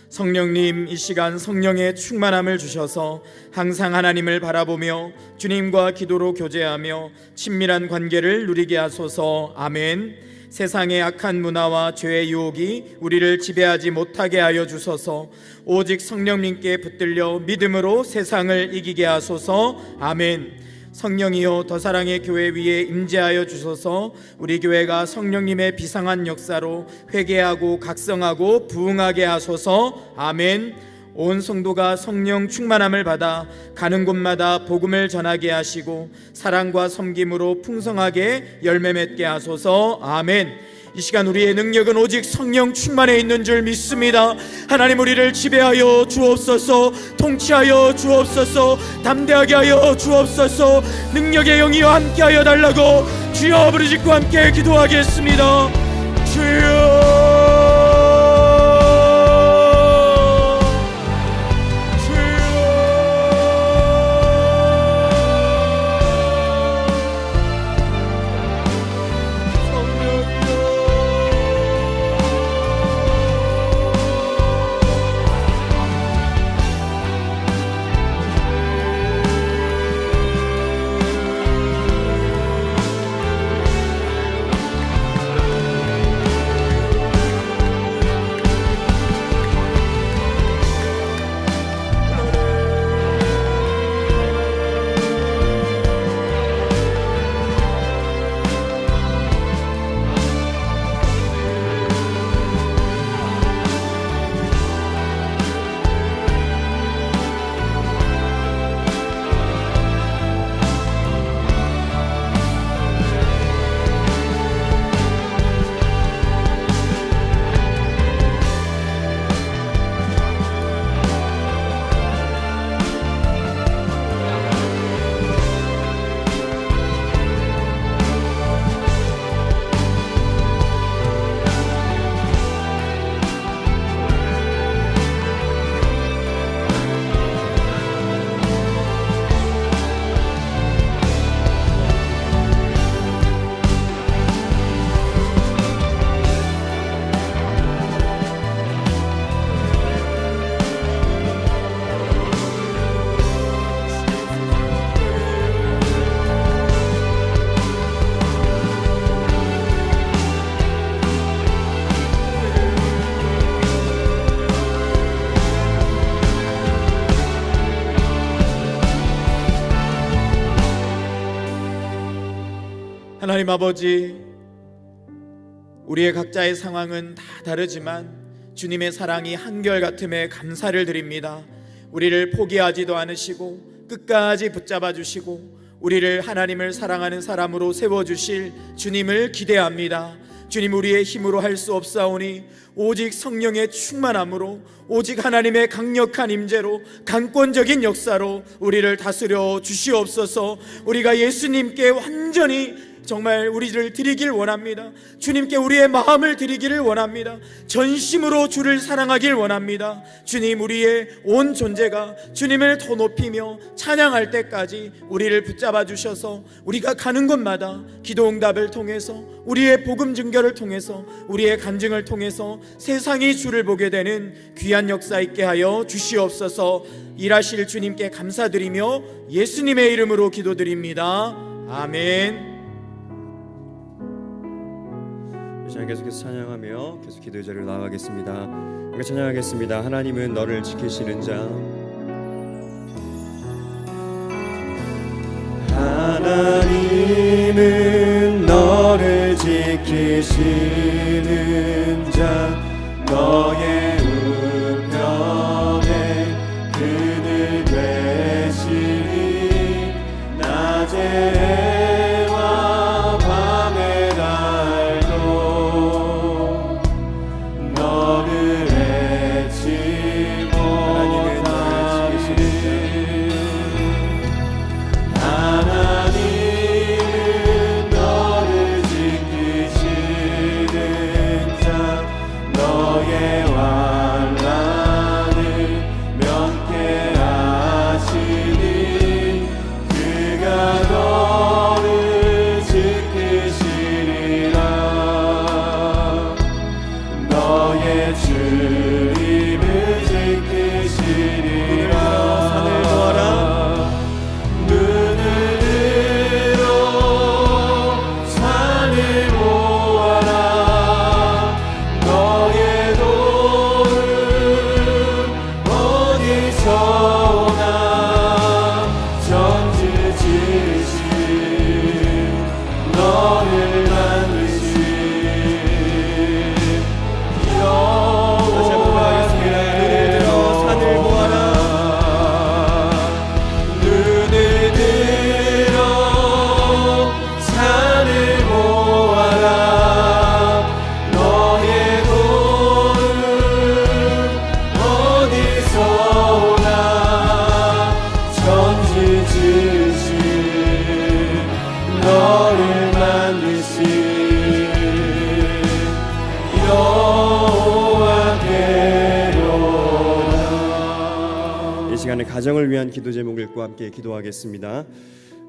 성령님, 이 시간 성령의 충만함을 주셔서 항상 하나님을 바라보며 주님과 기도로 교제하며 친밀한 관계를 누리게 하소서. 아멘. 세상의 악한 문화와 죄의 유혹이 우리를 지배하지 못하게 하여 주소서. 오직 성령님께 붙들려 믿음으로 세상을 이기게 하소서. 아멘. 성령이여, 더 사랑의 교회 위에 임재하여 주소서. 우리 교회가 성령님의 비상한 역사로 회개하고 각성하고 부흥하게 하소서. 아멘. 온 성도가 성령 충만함을 받아 가는 곳마다 복음을 전하게 하시고 사랑과 섬김으로 풍성하게 열매 맺게 하소서. 아멘. 이 시간 우리의 능력은 오직 성령 충만에 있는 줄 믿습니다. 하나님, 우리를 지배하여 주옵소서. 통치하여 주옵소서. 담대하게 하여 주옵소서. 능력의 영이여 함께하여 달라고 주여 부르짖고 함께 기도하겠습니다. 주여, 하나님 아버지, 우리의 각자의 상황은 다 다르지만 주님의 사랑이 한결같음에 감사를 드립니다. 우리를 포기하지도 않으시고 끝까지 붙잡아 주시고 우리를 하나님을 사랑하는 사람으로 세워주실 주님을 기대합니다. 주님, 우리의 힘으로 할 수 없사오니 오직 성령의 충만함으로, 오직 하나님의 강력한 임재로, 강권적인 역사로 우리를 다스려 주시옵소서. 우리가 예수님께 완전히 정말 우리를 드리길 원합니다. 주님께 우리의 마음을 드리기를 원합니다. 전심으로 주를 사랑하길 원합니다. 주님, 우리의 온 존재가 주님을 더 높이며 찬양할 때까지 우리를 붙잡아 주셔서 우리가 가는 곳마다 기도 응답을 통해서, 우리의 복음 증거를 통해서, 우리의 간증을 통해서 세상이 주를 보게 되는 귀한 역사 있게 하여 주시옵소서. 일하실 주님께 감사드리며 예수님의 이름으로 기도드립니다. 아멘. 계속해서 찬양하며 계속 기도의 자리로 나아가겠습니다. 함께 찬양하겠습니다. 하나님은 너를 지키시는 자. 하나님은 너를 지키시는 자. 너의 우편에 그늘 되시니 낮에 너의 왕 시간에 가정을 위한 기도 제목 읽고 함께 기도하겠습니다.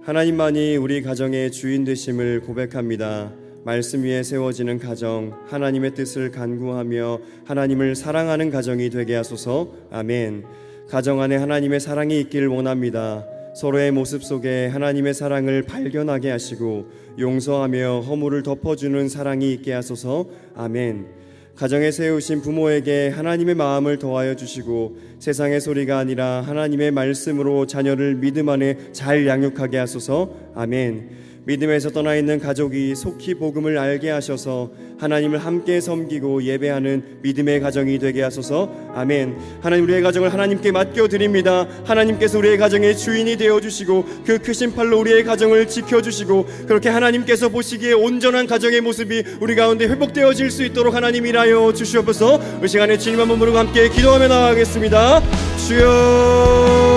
하나님만이 우리 가정의 주인 되심을 고백합니다. 말씀 위에 세워지는 가정, 하나님의 뜻을 간구하며 하나님을 사랑하는 가정이 되게 하소서. 아멘. 가정 안에 하나님의 사랑이 있기를 원합니다. 서로의 모습 속에 하나님의 사랑을 발견하게 하시고 용서하며 허물을 덮어주는 사랑이 있게 하소서. 아멘. 가정에 세우신 부모에게 하나님의 마음을 더하여 주시고 세상의 소리가 아니라 하나님의 말씀으로 자녀를 믿음 안에 잘 양육하게 하소서. 아멘. 믿음에서 떠나 있는 가족이 속히 복음을 알게 하셔서 하나님을 함께 섬기고 예배하는 믿음의 가정이 되게 하소서. 아멘. 하나님, 우리의 가정을 하나님께 맡겨드립니다. 하나님께서 우리의 가정의 주인이 되어주시고 그 크신 팔로 우리의 가정을 지켜주시고 그렇게 하나님께서 보시기에 온전한 가정의 모습이 우리 가운데 회복되어질 수 있도록 하나님 일하여 주시옵소서. 이 시간에 주님 한번 부르고 함께 기도하며 나아가겠습니다. 주여,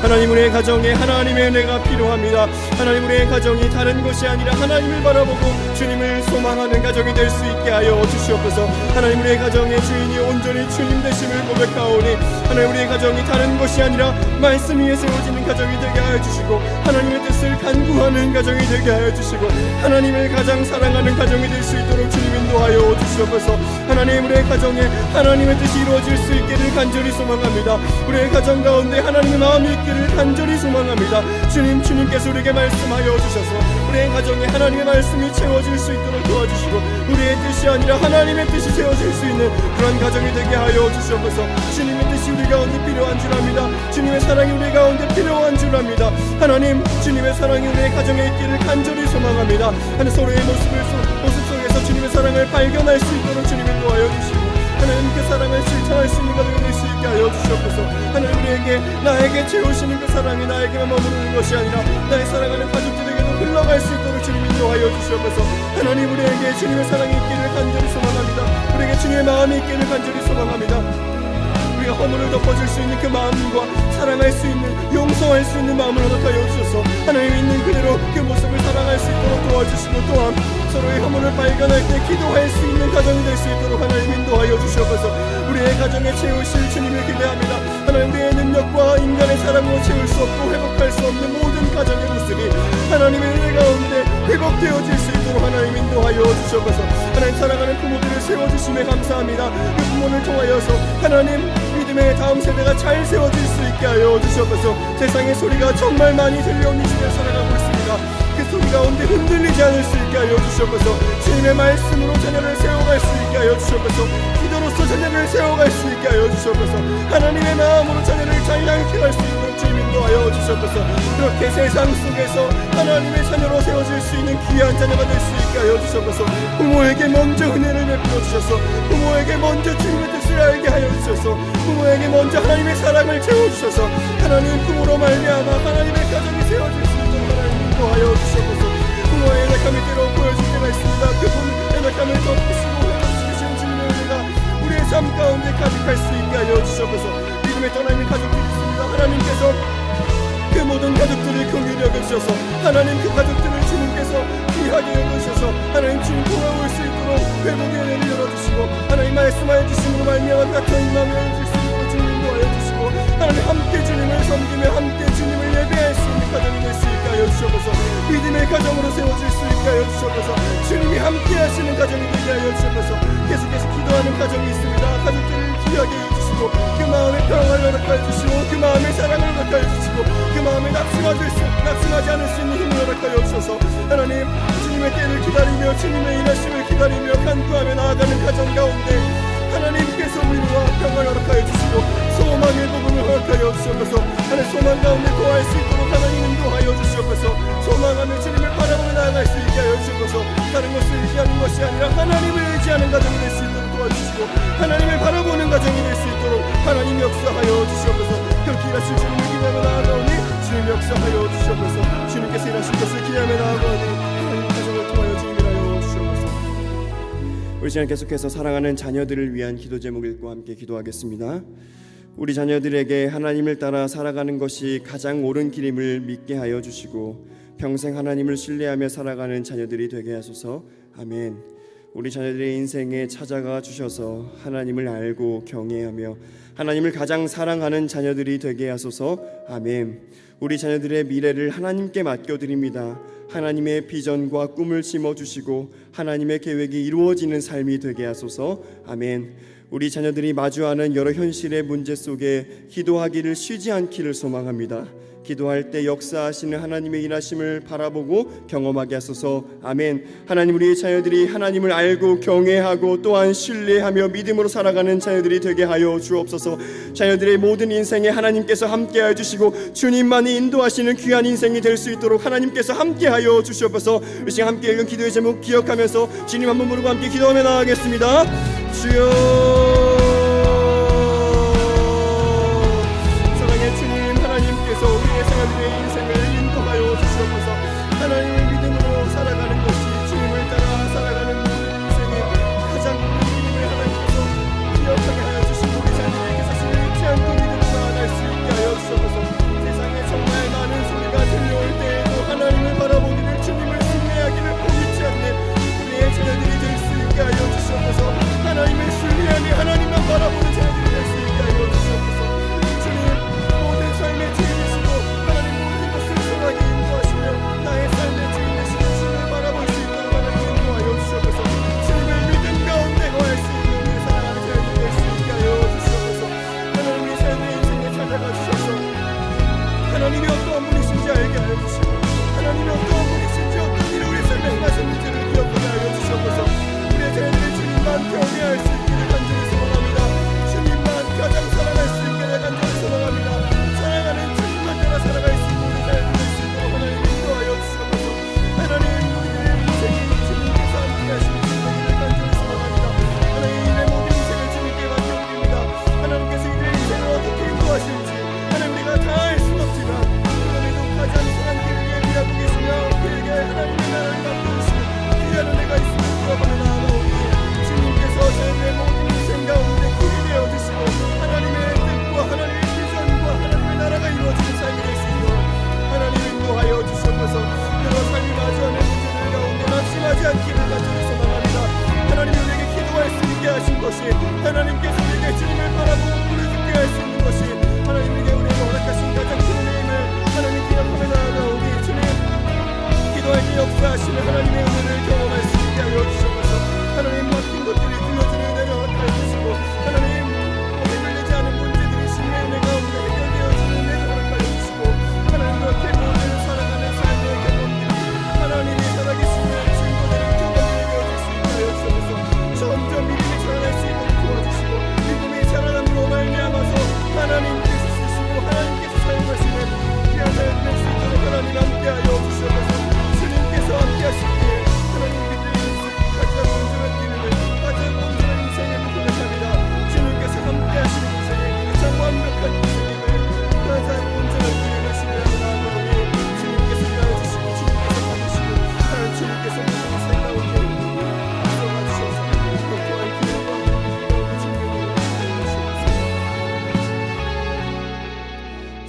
하나님, 우리의 가정에 하나님의 은혜가 필요합니다. 하나님, 우리의 가정이 다른 것이 아니라 하나님을 바라보고 주님을 소망하는 가정이 될 수 있게 하여 주시옵소서. 하나님, 우리의 가정의 주인이 온전히 주님 되심을 고백하오니 하나님, 우리의 가정이 다른 것이 아니라 말씀 위에 세워지는 가정이 되게 하여 주시고 하나님의 뜻을 간구하는 가정이 되게 하여 주시고 하나님을 가장 사랑하는 가정이 될 수 있도록 주님 인도하여 주시옵소서. 하나님, 우리의 가정에 하나님의 뜻이 이루어질 수 있기를 간절히 소망합니다. 우리의 가정 가운데 하나님의 마음이 있기를 간절히 소망합니다. 주님께서 우리에게 말씀하여 주셔서 우리의 가정에 하나님의 말씀이 채워질 수 있도록 도와주시고 우리의 뜻이 아니라 하나님의 뜻이 채워질 수 있는 그런 가정이 되게 하여 주시옵소서. 주님의 뜻이 우리 가운데 필요한 줄 압니다. 주님의 사랑이 우리 가운데 필요한 줄 압니다. 하나님, 주님의 사랑이 우리의 가정에 있기를 간절히 소망합니다. 하나님, 서로의 모습 속에서 주님의 사랑을 발견할 수 있도록 주님 인도하여 주시고 하나님, 그 사랑을 실천할 수 있는 가정이 될 수 있게 하여 주시옵소서. 하나님, 우리에게 나에게 채우시는 그 사랑이 나에게만 머무르는 것이 아니라 나의 사랑하는 가족들에게도 흘러갈 수 있도록 주님 인도하여 주시옵소서. 하나님, 우리에게 주님의 사랑이 있기를 간절히 소망합니다. 우리에게 주님의 마음이 있기를 간절히 소망합니다. 우리가 허물을 덮어줄 수 있는 그 마음과 사랑할 수 있는, 용서할 수 있는 마음을 허락하여 주셔서 하나님 있는 그대로 그 모습을 사랑할 수 있도록 도와주시고 또한 서로의 허물을 발견할 때 기도할 수 있는 가정이 될 수 있도록 하나님 인도하여 주시옵소서. 우리의 가정에 채우실 주님을 기대합니다. 하나님, 우리의 능력과 인간의 사랑으로 채울 수 없고 회복할 수 없는 모든 가정의 모습이 하나님의 은혜 가운데 회복되어질 수 있도록 하나님 인도하여 주시옵소서. 하나님, 사랑하는 부모들을 세워주심에 감사합니다. 그 부모를 통하여서 하나님 믿음의 다음 세대가 잘 세워질 수 있게 하여 주시옵소서. 세상의 소리가 정말 많이 들려오는 시대를 살아가고 있습니다. 그 소리 가운데 흔들리지 않을 수 있게 하여 주시옵소서. 주님의 말씀으로 자녀를 세워갈 수 있게 하여 주시옵소서. 기도로서 자녀를 세워갈 수 있게 하여 주시옵소서. 하나님의 마음으로 자녀를 잘 양육할 수 있도록 주님 인도하여 주시옵소서. 그렇게 세상 속에서 하나님의 자녀로 세워질 수 있는 귀한 자녀가 될 수 있게 하여 주시옵소서. 부모에게 먼저 은혜를 베풀어 주셔서 부모에게 먼저 주님의 뜻을 알게 하여 주셔서 부모에게 먼저 하나님의 사랑을 채워주셔서 하나님, 부모로 말미암아 하나님의 가정이 세워질 수 있도록 하나님 인도하여 주시옵소서. 부모의 연약함이 때로 보여질 때가 있습니다. 그 연약함을 덮으시고 회복시키시는 주님의 은혜가 우리의 삶 가운데 가득할 수 있게 하여 주시옵소서. 믿음에 떠나 있는 가족들이 있습니다. 하나님께서 그 모든 가족들을 긍휼히 여겨주셔서 하나님, 그 가족들을 주님께서 귀하게 여겨주셔서 하나님, 주님 돌아올 수 있도록 회복의 은혜를 열어주시고 하나님 말씀하여 주심으로 말미암아 같은 마음을 열어줄 수 있도록 주님 인도하여 주시고 하나님, 함께 주님을 섬기며 함께 주님을 예배할 수 있는 가정이 될 수 있게 하여 주시옵소서. 믿음의 가정으로 세워질 수 있게 하여 주시옵소서. 주님이 함께 하시는 가정이 되게 하여 주시옵소서. 계속해서 기도하는 가정이 있습니다. 가족들을 귀하게 해주시고 그 마음의 평화를 허락하여 주시고 그 마음의 사랑을 허락하여 주시고 그 마음에 낙심하지 않을 수 있는 힘을 허락하여 주셔서 하나님, 주님의 때를 기다리며 주님의 일하심을 기다리며 간구하며 나아가는 가정 가운데 하나님께서 위로와 평화를 허락하여 주시고 소망의 복음을 허락하여 주시옵소서. 하나님, 소망 가운데 거할 수 있도록 하나님 인도하여 주시옵소서. 소망하며 주님을 바라보며 나아갈 수 있게 하여 주시옵소서. 다른 것을 의지하는 것이 아니라 하나님을 의지하는 가정이 될 수 있도록 도와주시고 하나님을 바라보는 가정이 될 수 있도록 하나님 역사하여 주시옵소서. 그렇게 일하실 주님을 기대하며 나아가오니 주님 역사하여 주시옵소서. 주님께서 일하실 것을 기대하며 나아가오니 하나님 가정을 통하여 주님 일하여 주시옵소서. 우리 시간 계속해서 사랑하는 자녀들을 위한 기도 제목 읽고 함께 기도하겠습니다. 우리 자녀들에게 하나님을 따라 살아가는 것이 가장 옳은 길임을 믿게 하여 주시고 평생 하나님을 신뢰하며 살아가는 자녀들이 되게 하소서. 아멘. 우리 자녀들의 인생에 찾아가 주셔서 하나님을 알고 경외하며 하나님을 가장 사랑하는 자녀들이 되게 하소서. 아멘. 우리 자녀들의 미래를 하나님께 맡겨드립니다. 하나님의 비전과 꿈을 심어주시고 하나님의 계획이 이루어지는 삶이 되게 하소서. 아멘. 우리 자녀들이 마주하는 여러 현실의 문제 속에 기도하기를 쉬지 않기를 소망합니다. 기도할 때 역사하시는 하나님의 일하심을 바라보고 경험하게 하소서. 아멘. 하나님, 우리의 자녀들이 하나님을 알고 경외하고 또한 신뢰하며 믿음으로 살아가는 자녀들이 되게 하여 주옵소서. 자녀들의 모든 인생에 하나님께서 함께하여 주시고 주님만이 인도하시는 귀한 인생이 될 수 있도록 하나님께서 함께하여 주시옵소서. 우리 시간 함께 읽은 기도의 제목 기억하면서 주님 한 번 부르고 함께 기도하며 나아가겠습니다. 주여, 하나님께서 우리의 자녀들의 인생을 인도하여 주시옵소서. 하나님을 믿음으로 살아가는 것이 주님을 따라 살아가는 인생의 가장 큰 힘을 하나님께서 기억하게 하여 주시고 우리 자녀들에게 자신을 잃지 않고 믿음으로 나아갈 수 있게 하여 주시옵소서. 세상에 정말 많은 소리가 들려올 때에도 하나님을 바라보기를, 주님을 신뢰하기를 포기치 않는 우리의 자녀들이 될 수 있게 하여 주시옵소서. 하나님을 신뢰하며 하나님만 바라보는 자녀들이 될 수 있게 하여 주시옵소서. 삶의 주인이시고 하나님 모든 것을 선하게 인도하시며 나의 삶의 주인 되시는 주님을 바라볼 수 있도록 하나님 인도하여 주시옵소서. 주님을 믿음 가운데 거할 수 있는 우리 사랑하는 자녀들 될 수 있게 하여 주시옵소서. 하나님, 우리 삶의 인생에 찾아가 주셔서 하나님이 어떠한 분이신지 알게 하여 주시고 하나님이 어떠한 분이신지 어떤 일을 우리 삶에 행하셨는지를 기억하게 하여 주시옵소서. 우리의 자녀들이 주님만 경외할 수 있기를 간절히 소망합니다. 주님만 가장 사랑할 수 있기를 간절히 소망합니다. 살아갈 수 있는 우리 자녀들 될 수 있도록 하나님 인도하여 주시옵소서. 하나님, 우리의 인생이 주님께서 함께 하시는 인생을 간절히 소망합니다. 하나님, 이들의 모든 인생을 주님께 맡겨드립니다. 하나님께서 이들의 인생을 어떻게 인도하실지 하나님 우리가 다 알 수는 없지만 그럼에도 가장 선한 길을 예비하고 계시며 그에게 하나님의 나라를 맡겨주시는 귀한 은혜가 있음을 구하며 나아가오니 주님께서 저희의 모든 인생 가운데 길이 되어주시고 하나님의 뜻과 하나님의 비전과 하나님의 나라가 이루어지는 삶이 될 수 있도록 하나님 인도하여 주시옵소서. 여러 삶이 마주하는 문제들 가운데 낙심하지 않기를 간절히 소망합니다. 하나님이 우리에게 기도할 수 있게 하신 것이, 하나님께서 우리에게 주님을 바라보고 부르짖게 할 수 있는 것이 하나님 우리에게 허락하신 가장 큰 은혜임을 하나님 기억하며 나아가오니 주님, 기도할 때 역사하시는 하나님의 은혜를 경험할 수 있게 하여 주시옵소서. 하나님, 막힌 것들이 들려주는 은혜를 허락하여 주시고 하나님 해결되지 않은 문제들이 신의 은혜 가운데 해결되어지는 은혜를 허락하여 주시고 하나님, 그렇게 모든 살아가는 삶의 경험들이 하나님이 살아계시는 증거들이 경험이 되어질 수 있게 하여 주시옵소서. 점점 믿음이 자라날 수 있도록 도와주시고 믿음이 자라남으로 말미암아서 하나님께서 쓰시고 하나님께서 사용하시는 귀한 삶을 될 수 있도록 하나님 함께하여 주시옵소서. 주님께서 함께하시기에 하나님 그들의 인생 가장 온전한 기름을 가장 온전한 인생을 고백합니다. 주님께서 함께하시는 인생에 가장 완벽한 인생임을 가장 온전한 기름을 신뢰하며 나아가오니 주님께서 일하여 주시고 주님께서 받으시고 하나님 주님께서 모든 인생 가운데 인도하 주셔서 또한 기름과 주님을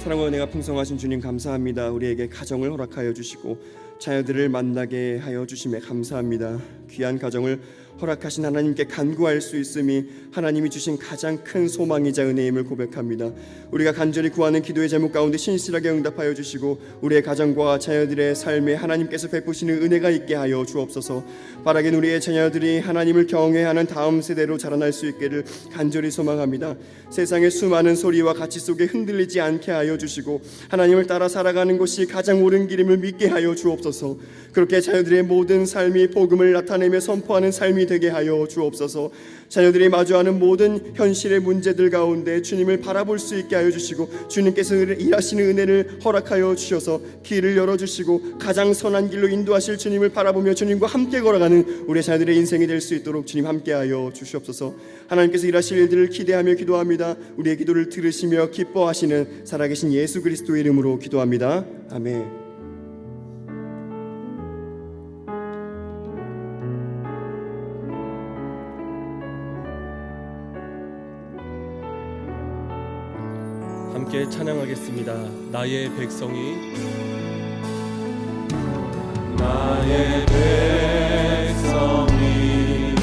사랑과 은혜가 풍성하신 주님 감사합니다. 우리에게 가정을 허락하여 주시고 자녀들을 만나게 하여 주심에 감사합니다. 귀한 가정을 허락하신 하나님께 간구할 수 있음이 하나님이 주신 가장 큰 소망이자 은혜임을 고백합니다. 우리가 간절히 구하는 기도의 제목 가운데 신실하게 응답하여 주시고 우리의 가정과 자녀들의 삶에 하나님께서 베푸시는 은혜가 있게 하여 주옵소서. 바라긴 우리의 자녀들이 하나님을 경외하는 다음 세대로 자라날 수 있기를 간절히 소망합니다. 세상의 수많은 소리와 가치 속에 흔들리지 않게 하여 주시고 하나님을 따라 살아가는 것이 가장 옳은 길임을 믿게 하여 주옵소서. 그렇게 자녀들의 모든 삶이 복음을 나타내며 선포하는 삶이 되게 하여 주옵소서. 자녀들이 마주하는 모든 현실의 문제들 가운데 주님을 바라볼 수 있게 하여 주시고 주님께서 일하시는 은혜를 허락하여 주셔서 길을 열어주시고 가장 선한 길로 인도하실 주님을 바라보며 주님과 함께 걸어가는 우리 자녀들의 인생이 될 수 있도록 주님 함께하여 주시옵소서. 하나님께서 일하실 일들을 기대하며 기도합니다. 우리의 기도를 들으시며 기뻐하시는 살아계신 예수 그리스도의 이름으로 기도합니다. 아멘. 함께 찬양하겠습니다. 나의 백성이 나의 백성이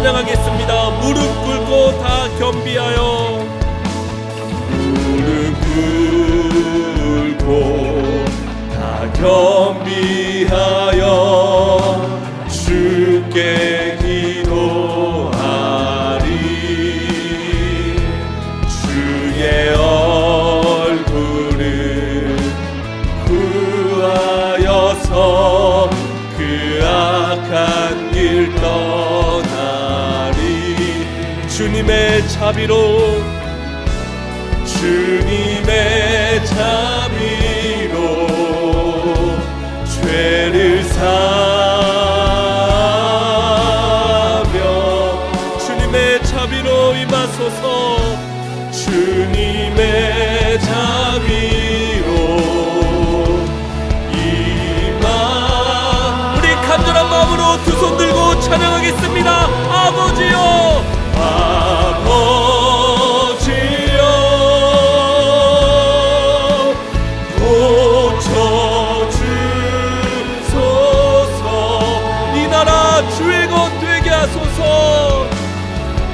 찬양하겠습니다. 무릎 꿇고 다 겸비하여 무릎 꿇고 다 겸비하여 주께 기도하리. 주의 얼굴을 구하여서 그 악한 길 떠나리. 주님의 자비로 주님의 자비로 죄를 사하며 주님의 자비로 임하소서. 주님의 자비로 임하. 우리 간절한 마음으로 두 손 들고 찬양하겠습니다. 아버지여, 아버지여 고쳐주소서. 이 나라 주의 것 되게 하소서.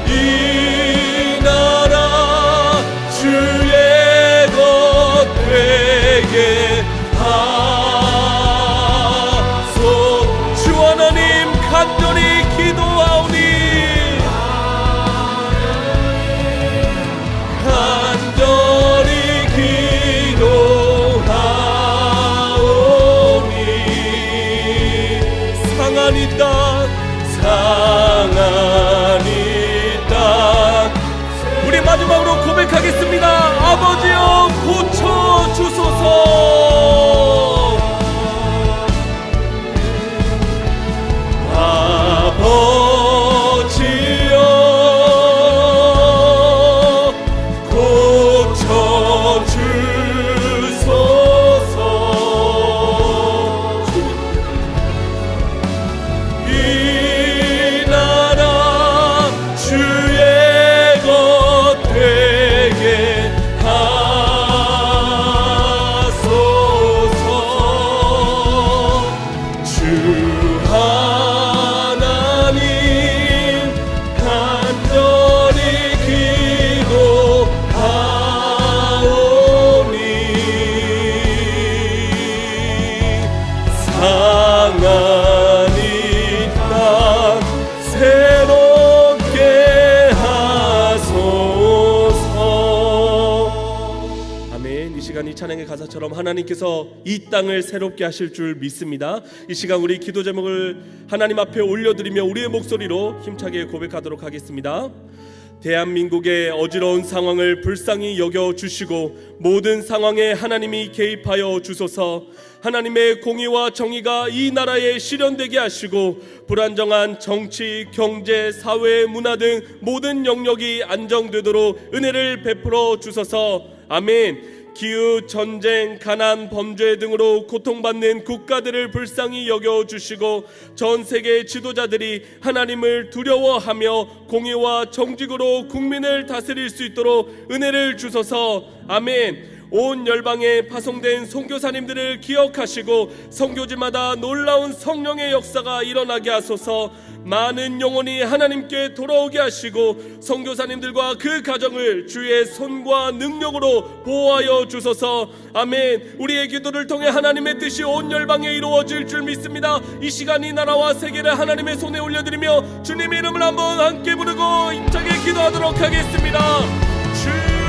이 나라 주의 것 되게 하소. 주 하나님 간절히 기도하오니 간절히 기도하오니 상한 이 땅, 상한 이 땅. 우리 마지막으로 고백하겠습니다. 아버지여 고쳐 주소서. 아버지여 고쳐주소서. 이 나라 주의 것 되게 하소서. 주 하나님 간절히 기도하오니 상한 이 땅 새롭게 하소서. 아멘. 이 시간 이 찬양의 가사처럼 하나님께서 이 땅을 새롭게 하실 줄 믿습니다. 이 시간 우리 기도 제목을 하나님 앞에 올려드리며 우리의 목소리로 힘차게 고백하도록 하겠습니다. 대한민국의 어지러운 상황을 불쌍히 여겨주시고 모든 상황에 하나님이 개입하여 주소서. 하나님의 공의와 정의가 이 나라에 실현되게 하시고 불안정한 정치, 경제, 사회, 문화 등 모든 영역이 안정되도록 은혜를 베풀어 주소서. 아멘. 기후, 전쟁, 가난, 범죄 등으로 고통받는 국가들을 불쌍히 여겨주시고 전 세계 지도자들이 하나님을 두려워하며 공의와 정직으로 국민을 다스릴 수 있도록 은혜를 주소서. 아멘. 온 열방에 파송된 선교사님들을 기억하시고 선교지마다 놀라운 성령의 역사가 일어나게 하소서. 많은 영혼이 하나님께 돌아오게 하시고 선교사님들과 그 가정을 주의 손과 능력으로 보호하여 주소서. 아멘. 우리의 기도를 통해 하나님의 뜻이 온 열방에 이루어질 줄 믿습니다. 이 시간 이 나라와 세계를 하나님의 손에 올려드리며 주님의 이름을 한번 함께 부르고 힘차게 기도하도록 하겠습니다. 주여.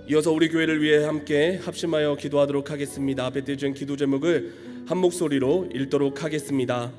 이어서 우리 교회를 위해 함께 합심하여 기도하도록 하겠습니다. 앞에 띄어진 기도 제목을 한 목소리로 읽도록 하겠습니다.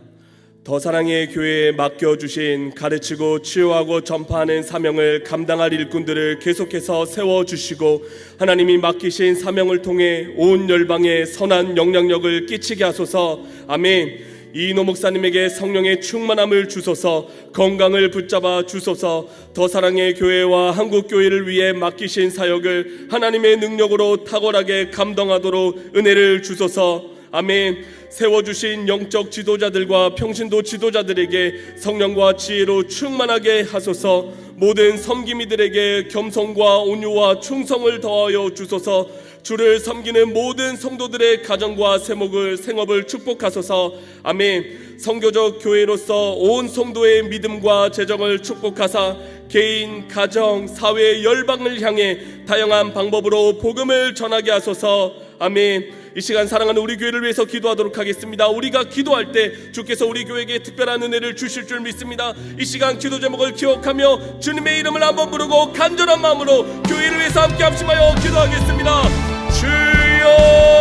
더 사랑의 교회에 맡겨주신 가르치고 치유하고 전파하는 사명을 감당할 일꾼들을 계속해서 세워주시고 하나님이 맡기신 사명을 통해 온 열방에 선한 영향력을 끼치게 하소서. 아멘. 이인호 목사님에게 성령의 충만함을 주소서, 건강을 붙잡아 주소서. 더 사랑의 교회와 한국 교회를 위해 맡기신 사역을 하나님의 능력으로 탁월하게 감당하도록 은혜를 주소서. 아멘. 세워주신 영적 지도자들과 평신도 지도자들에게 성령과 지혜로 충만하게 하소서. 모든 섬김이들에게 겸손과 온유와 충성을 더하여 주소서. 주를 섬기는 모든 성도들의 가정과 생업을 축복하소서. 아멘. 선교적 교회로서 온 성도의 믿음과 재정을 축복하사 개인, 가정, 사회, 열방을 향해 다양한 방법으로 복음을 전하게 하소서. 아멘. 이 시간 사랑하는 우리 교회를 위해서 기도하도록 하겠습니다. 우리가 기도할 때 주께서 우리 교회에게 특별한 은혜를 주실 줄 믿습니다. 이 시간 기도 제목을 기억하며 주님의 이름을 한번 부르고 간절한 마음으로 교회를 위해서 함께 합심하여 기도하겠습니다. 주여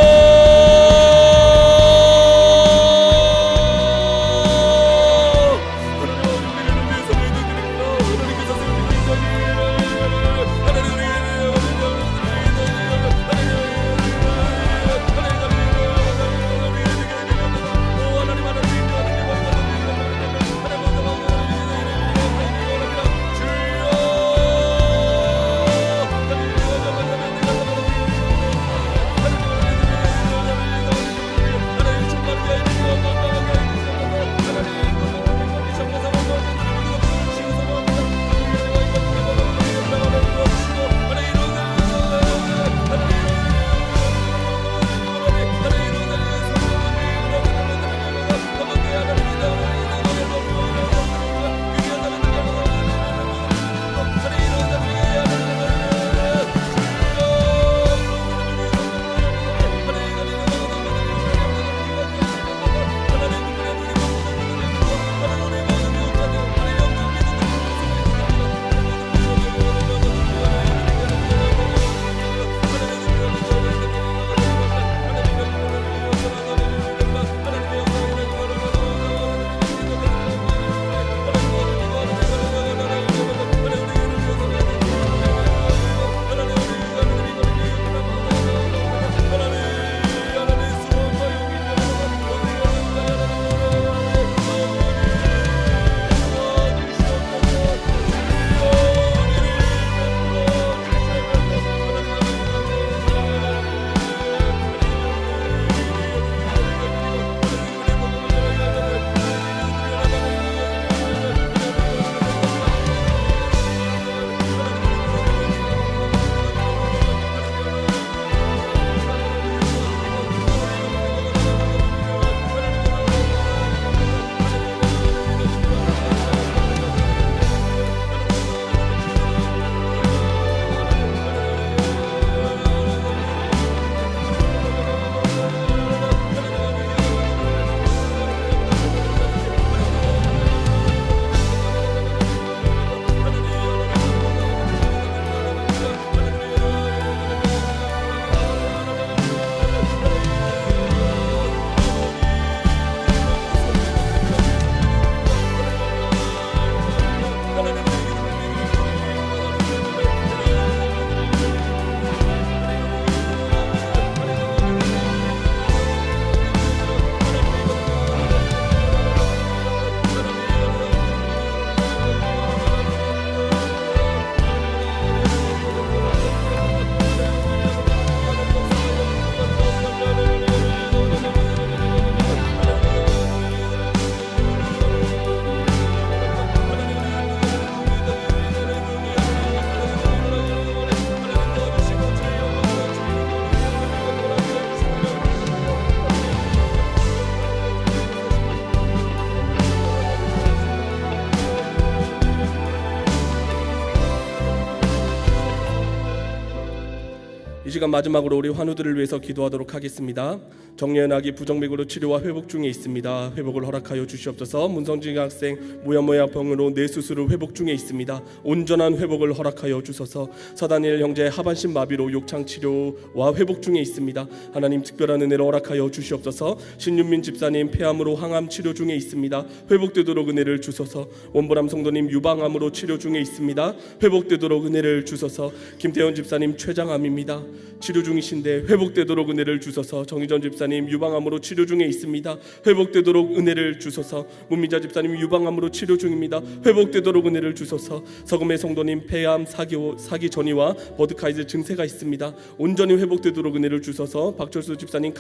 이 시간 마지막으로 우리 환우들을 위해서 기도하도록 하겠습니다. 정예은학이 부정맥으로 치료와 회복 중에 있습니다. 회복을 허락하여 주시옵소서. 문성진 학생 모야모야병으로 뇌 수술을 회복 중에 있습니다. 온전한 회복을 허락하여 주소서. 서다니엘 형제 하반신 마비로 욕창 치료와 회복 중에 있습니다. 하나님 특별한 은혜를 허락하여 주시옵소서. 신윤민 집사님 폐암으로 항암 치료 중에 있습니다. 회복되도록 은혜를 주소서. 원보람 성도님 유방암으로 치료 중에 있습니다. 회복되도록 은혜를 주소서. 김태현 집사님 췌장암입니다. 치료 중이신데 회복되도록 은혜를 주소서. 정희전 집사님 유방암으로 치료 중에 있습니다. 회복되도록 은혜를 주소서. 문미자 집사님 유방암으로 치료 중입니다. 회복되도록 은혜를 주소서. 서금의 성도님 폐암 사기 전이와 버드카이즈 증세가 있습니다. 온전히 회복되도록 은혜를 주소서. 박철수 집사님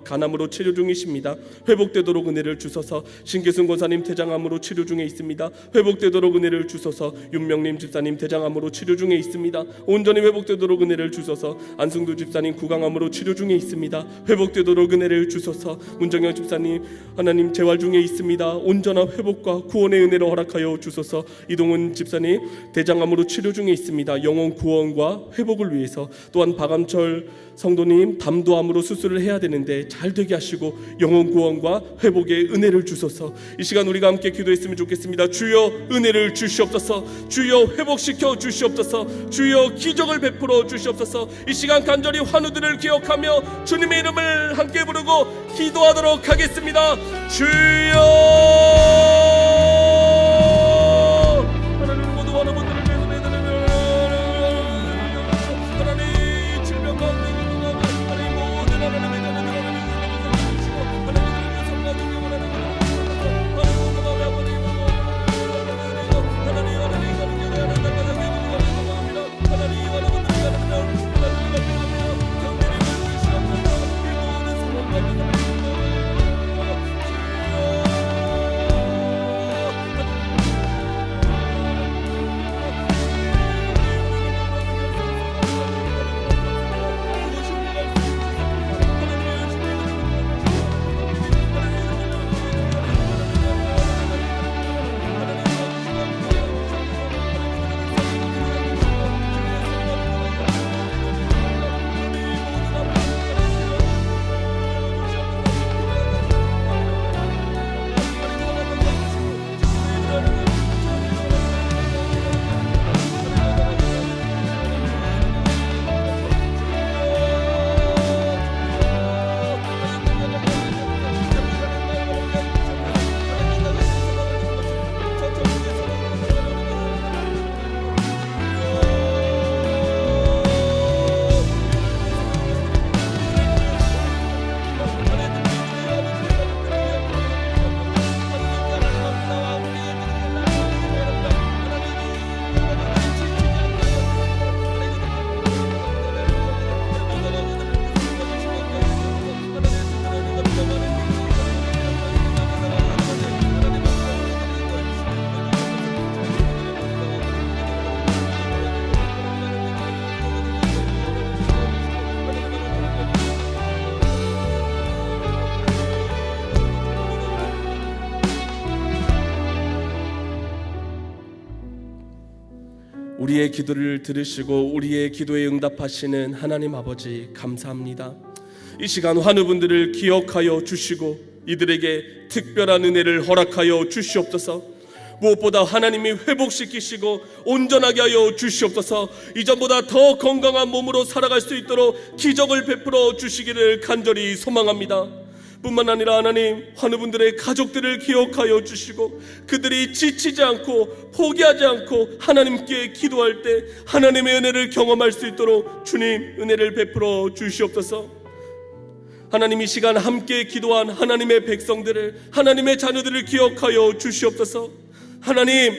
간암으로 치료 중이십니다. 회복되도록 은혜를 주소서. 신계순 권사님 대장암으로 치료 중에 있습니다. 회복되도록 은혜를 주소서. 윤명림 집사님 대장암으로 치료 중에 있습니다. 온전히 회복되도록 은혜를 주소서. 안승두 집사님 구강암으로 치료 중에 있습니다. 회복되도록 은혜를 주소서. 문정영 집사님 하나님 재활 중에 있습니다. 온전한 회복과 구원의 은혜를 허락하여 주소서. 이동훈 집사님 대장암으로 치료 중에 있습니다. 영혼 구원과 회복을 위해서. 또한 박암철 성도님 담도암으로 수술을 해야 되는데 잘 되게 하시고 영혼 구원과 회복의 은혜를 주소서. 이 시간 우리가 함께 기도했으면 좋겠습니다. 주여 은혜를 주시옵소서. 주여 회복시켜 주시옵소서. 주여 기적을 베풀어 주시옵소서. 이 시간 간절히 환우들을 기억하며 주님의 이름을 함께 부르고 기도하도록 하겠습니다. 주여 하나님 모두 환우분들을 위해서 매달리며 하나님 질병 가운데 하나님 모든 하나님의 자녀들 우리의 기도를 들으시고 우리의 기도에 응답하시는 하나님 아버지 감사합니다. 이 시간 환우분들을 기억하여 주시고 이들에게 특별한 은혜를 허락하여 주시옵소서. 무엇보다 하나님이 회복시키시고 온전하게 하여 주시옵소서. 이전보다 더 건강한 몸으로 살아갈 수 있도록 기적을 베풀어 주시기를 간절히 소망합니다. 뿐만 아니라 하나님 환우분들의 가족들을 기억하여 주시고 그들이 지치지 않고 포기하지 않고 하나님께 기도할 때 하나님의 은혜를 경험할 수 있도록 주님 은혜를 베풀어 주시옵소서. 하나님 이 시간 함께 기도한 하나님의 백성들을 하나님의 자녀들을 기억하여 주시옵소서. 하나님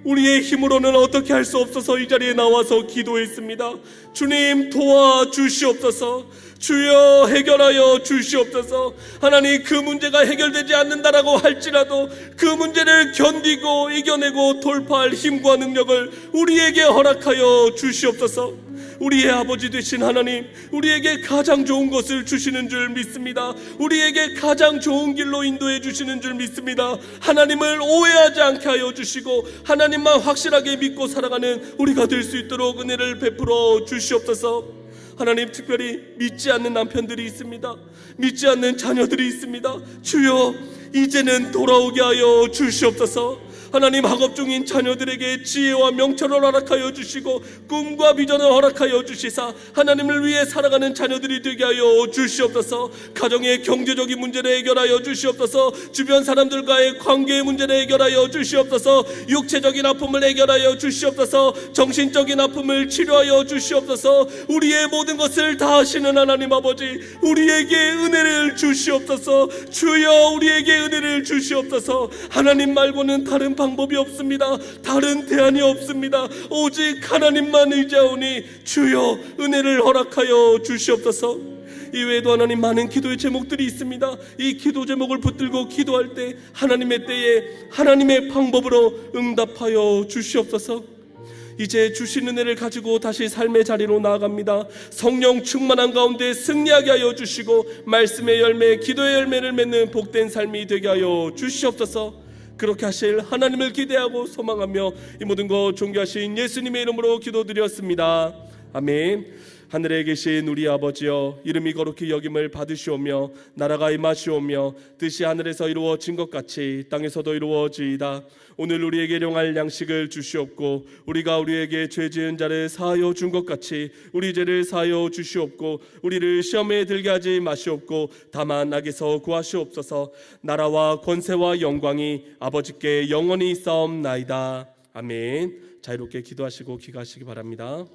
우리의 힘으로는 어떻게 할 수 없어서 이 자리에 나와서 기도했습니다. 주님 도와주시옵소서. 주여 해결하여 주시옵소서. 하나님 그 문제가 해결되지 않는다라고 할지라도 그 문제를 견디고 이겨내고 돌파할 힘과 능력을 우리에게 허락하여 주시옵소서. 우리의 아버지 되신 하나님, 우리에게 가장 좋은 것을 주시는 줄 믿습니다. 우리에게 가장 좋은 길로 인도해 주시는 줄 믿습니다. 하나님을 오해하지 않게 하여 주시고 하나님만 확실하게 믿고 살아가는 우리가 될 수 있도록 은혜를 베풀어 주시옵소서. 하나님, 특별히 믿지 않는 남편들이 있습니다. 믿지 않는 자녀들이 있습니다. 주여, 이제는 돌아오게 하여 주시옵소서. 하나님, 학업 중인 자녀들에게 지혜와 명철을 허락하여 주시고 꿈과 비전을 허락하여 주시사 하나님을 위해 살아가는 자녀들이 되게 하여 주시옵소서. 가정의 경제적인 문제를 해결하여 주시옵소서. 주변 사람들과의 관계의 문제를 해결하여 주시옵소서. 육체적인 아픔을 해결하여 주시옵소서. 정신적인 아픔을 치료하여 주시옵소서. 우리의 모든 것을 다 하시는 하나님 아버지, 우리에게 은혜를 주시옵소서. 주여, 우리에게 은혜를 주시옵소서. 하나님 말고는 다른 방법이 없습니다. 다른 대안이 없습니다. 오직 하나님만 의지하오니 주여, 은혜를 허락하여 주시옵소서. 이외에도 하나님, 많은 기도의 제목들이 있습니다. 이 기도 제목을 붙들고 기도할 때 하나님의 때에 하나님의 방법으로 응답하여 주시옵소서. 이제 주신 은혜를 가지고 다시 삶의 자리로 나아갑니다. 성령 충만한 가운데 승리하게 하여 주시고 말씀의 열매, 기도의 열매를 맺는 복된 삶이 되게 하여 주시옵소서. 그렇게 하실 하나님을 기대하고 소망하며 이 모든 것 존귀하신 예수님의 이름으로 기도드렸습니다. 아멘. 하늘에 계신 우리 아버지여, 이름이 거룩히 여김을 받으시오며 나라가 임하시오며 뜻이 하늘에서 이루어진 것 같이 땅에서도 이루어지이다. 오늘 우리에게 일용할 양식을 주시옵고 우리가 우리에게 죄 지은 자를 사하여 준 것 같이 우리 죄를 사하여 주시옵고 우리를 시험에 들게 하지 마시옵고 다만 악에서 구하시옵소서. 나라와 권세와 영광이 아버지께 영원히 있사옵나이다. 아멘. 자유롭게 기도하시고 귀가하시기 바랍니다.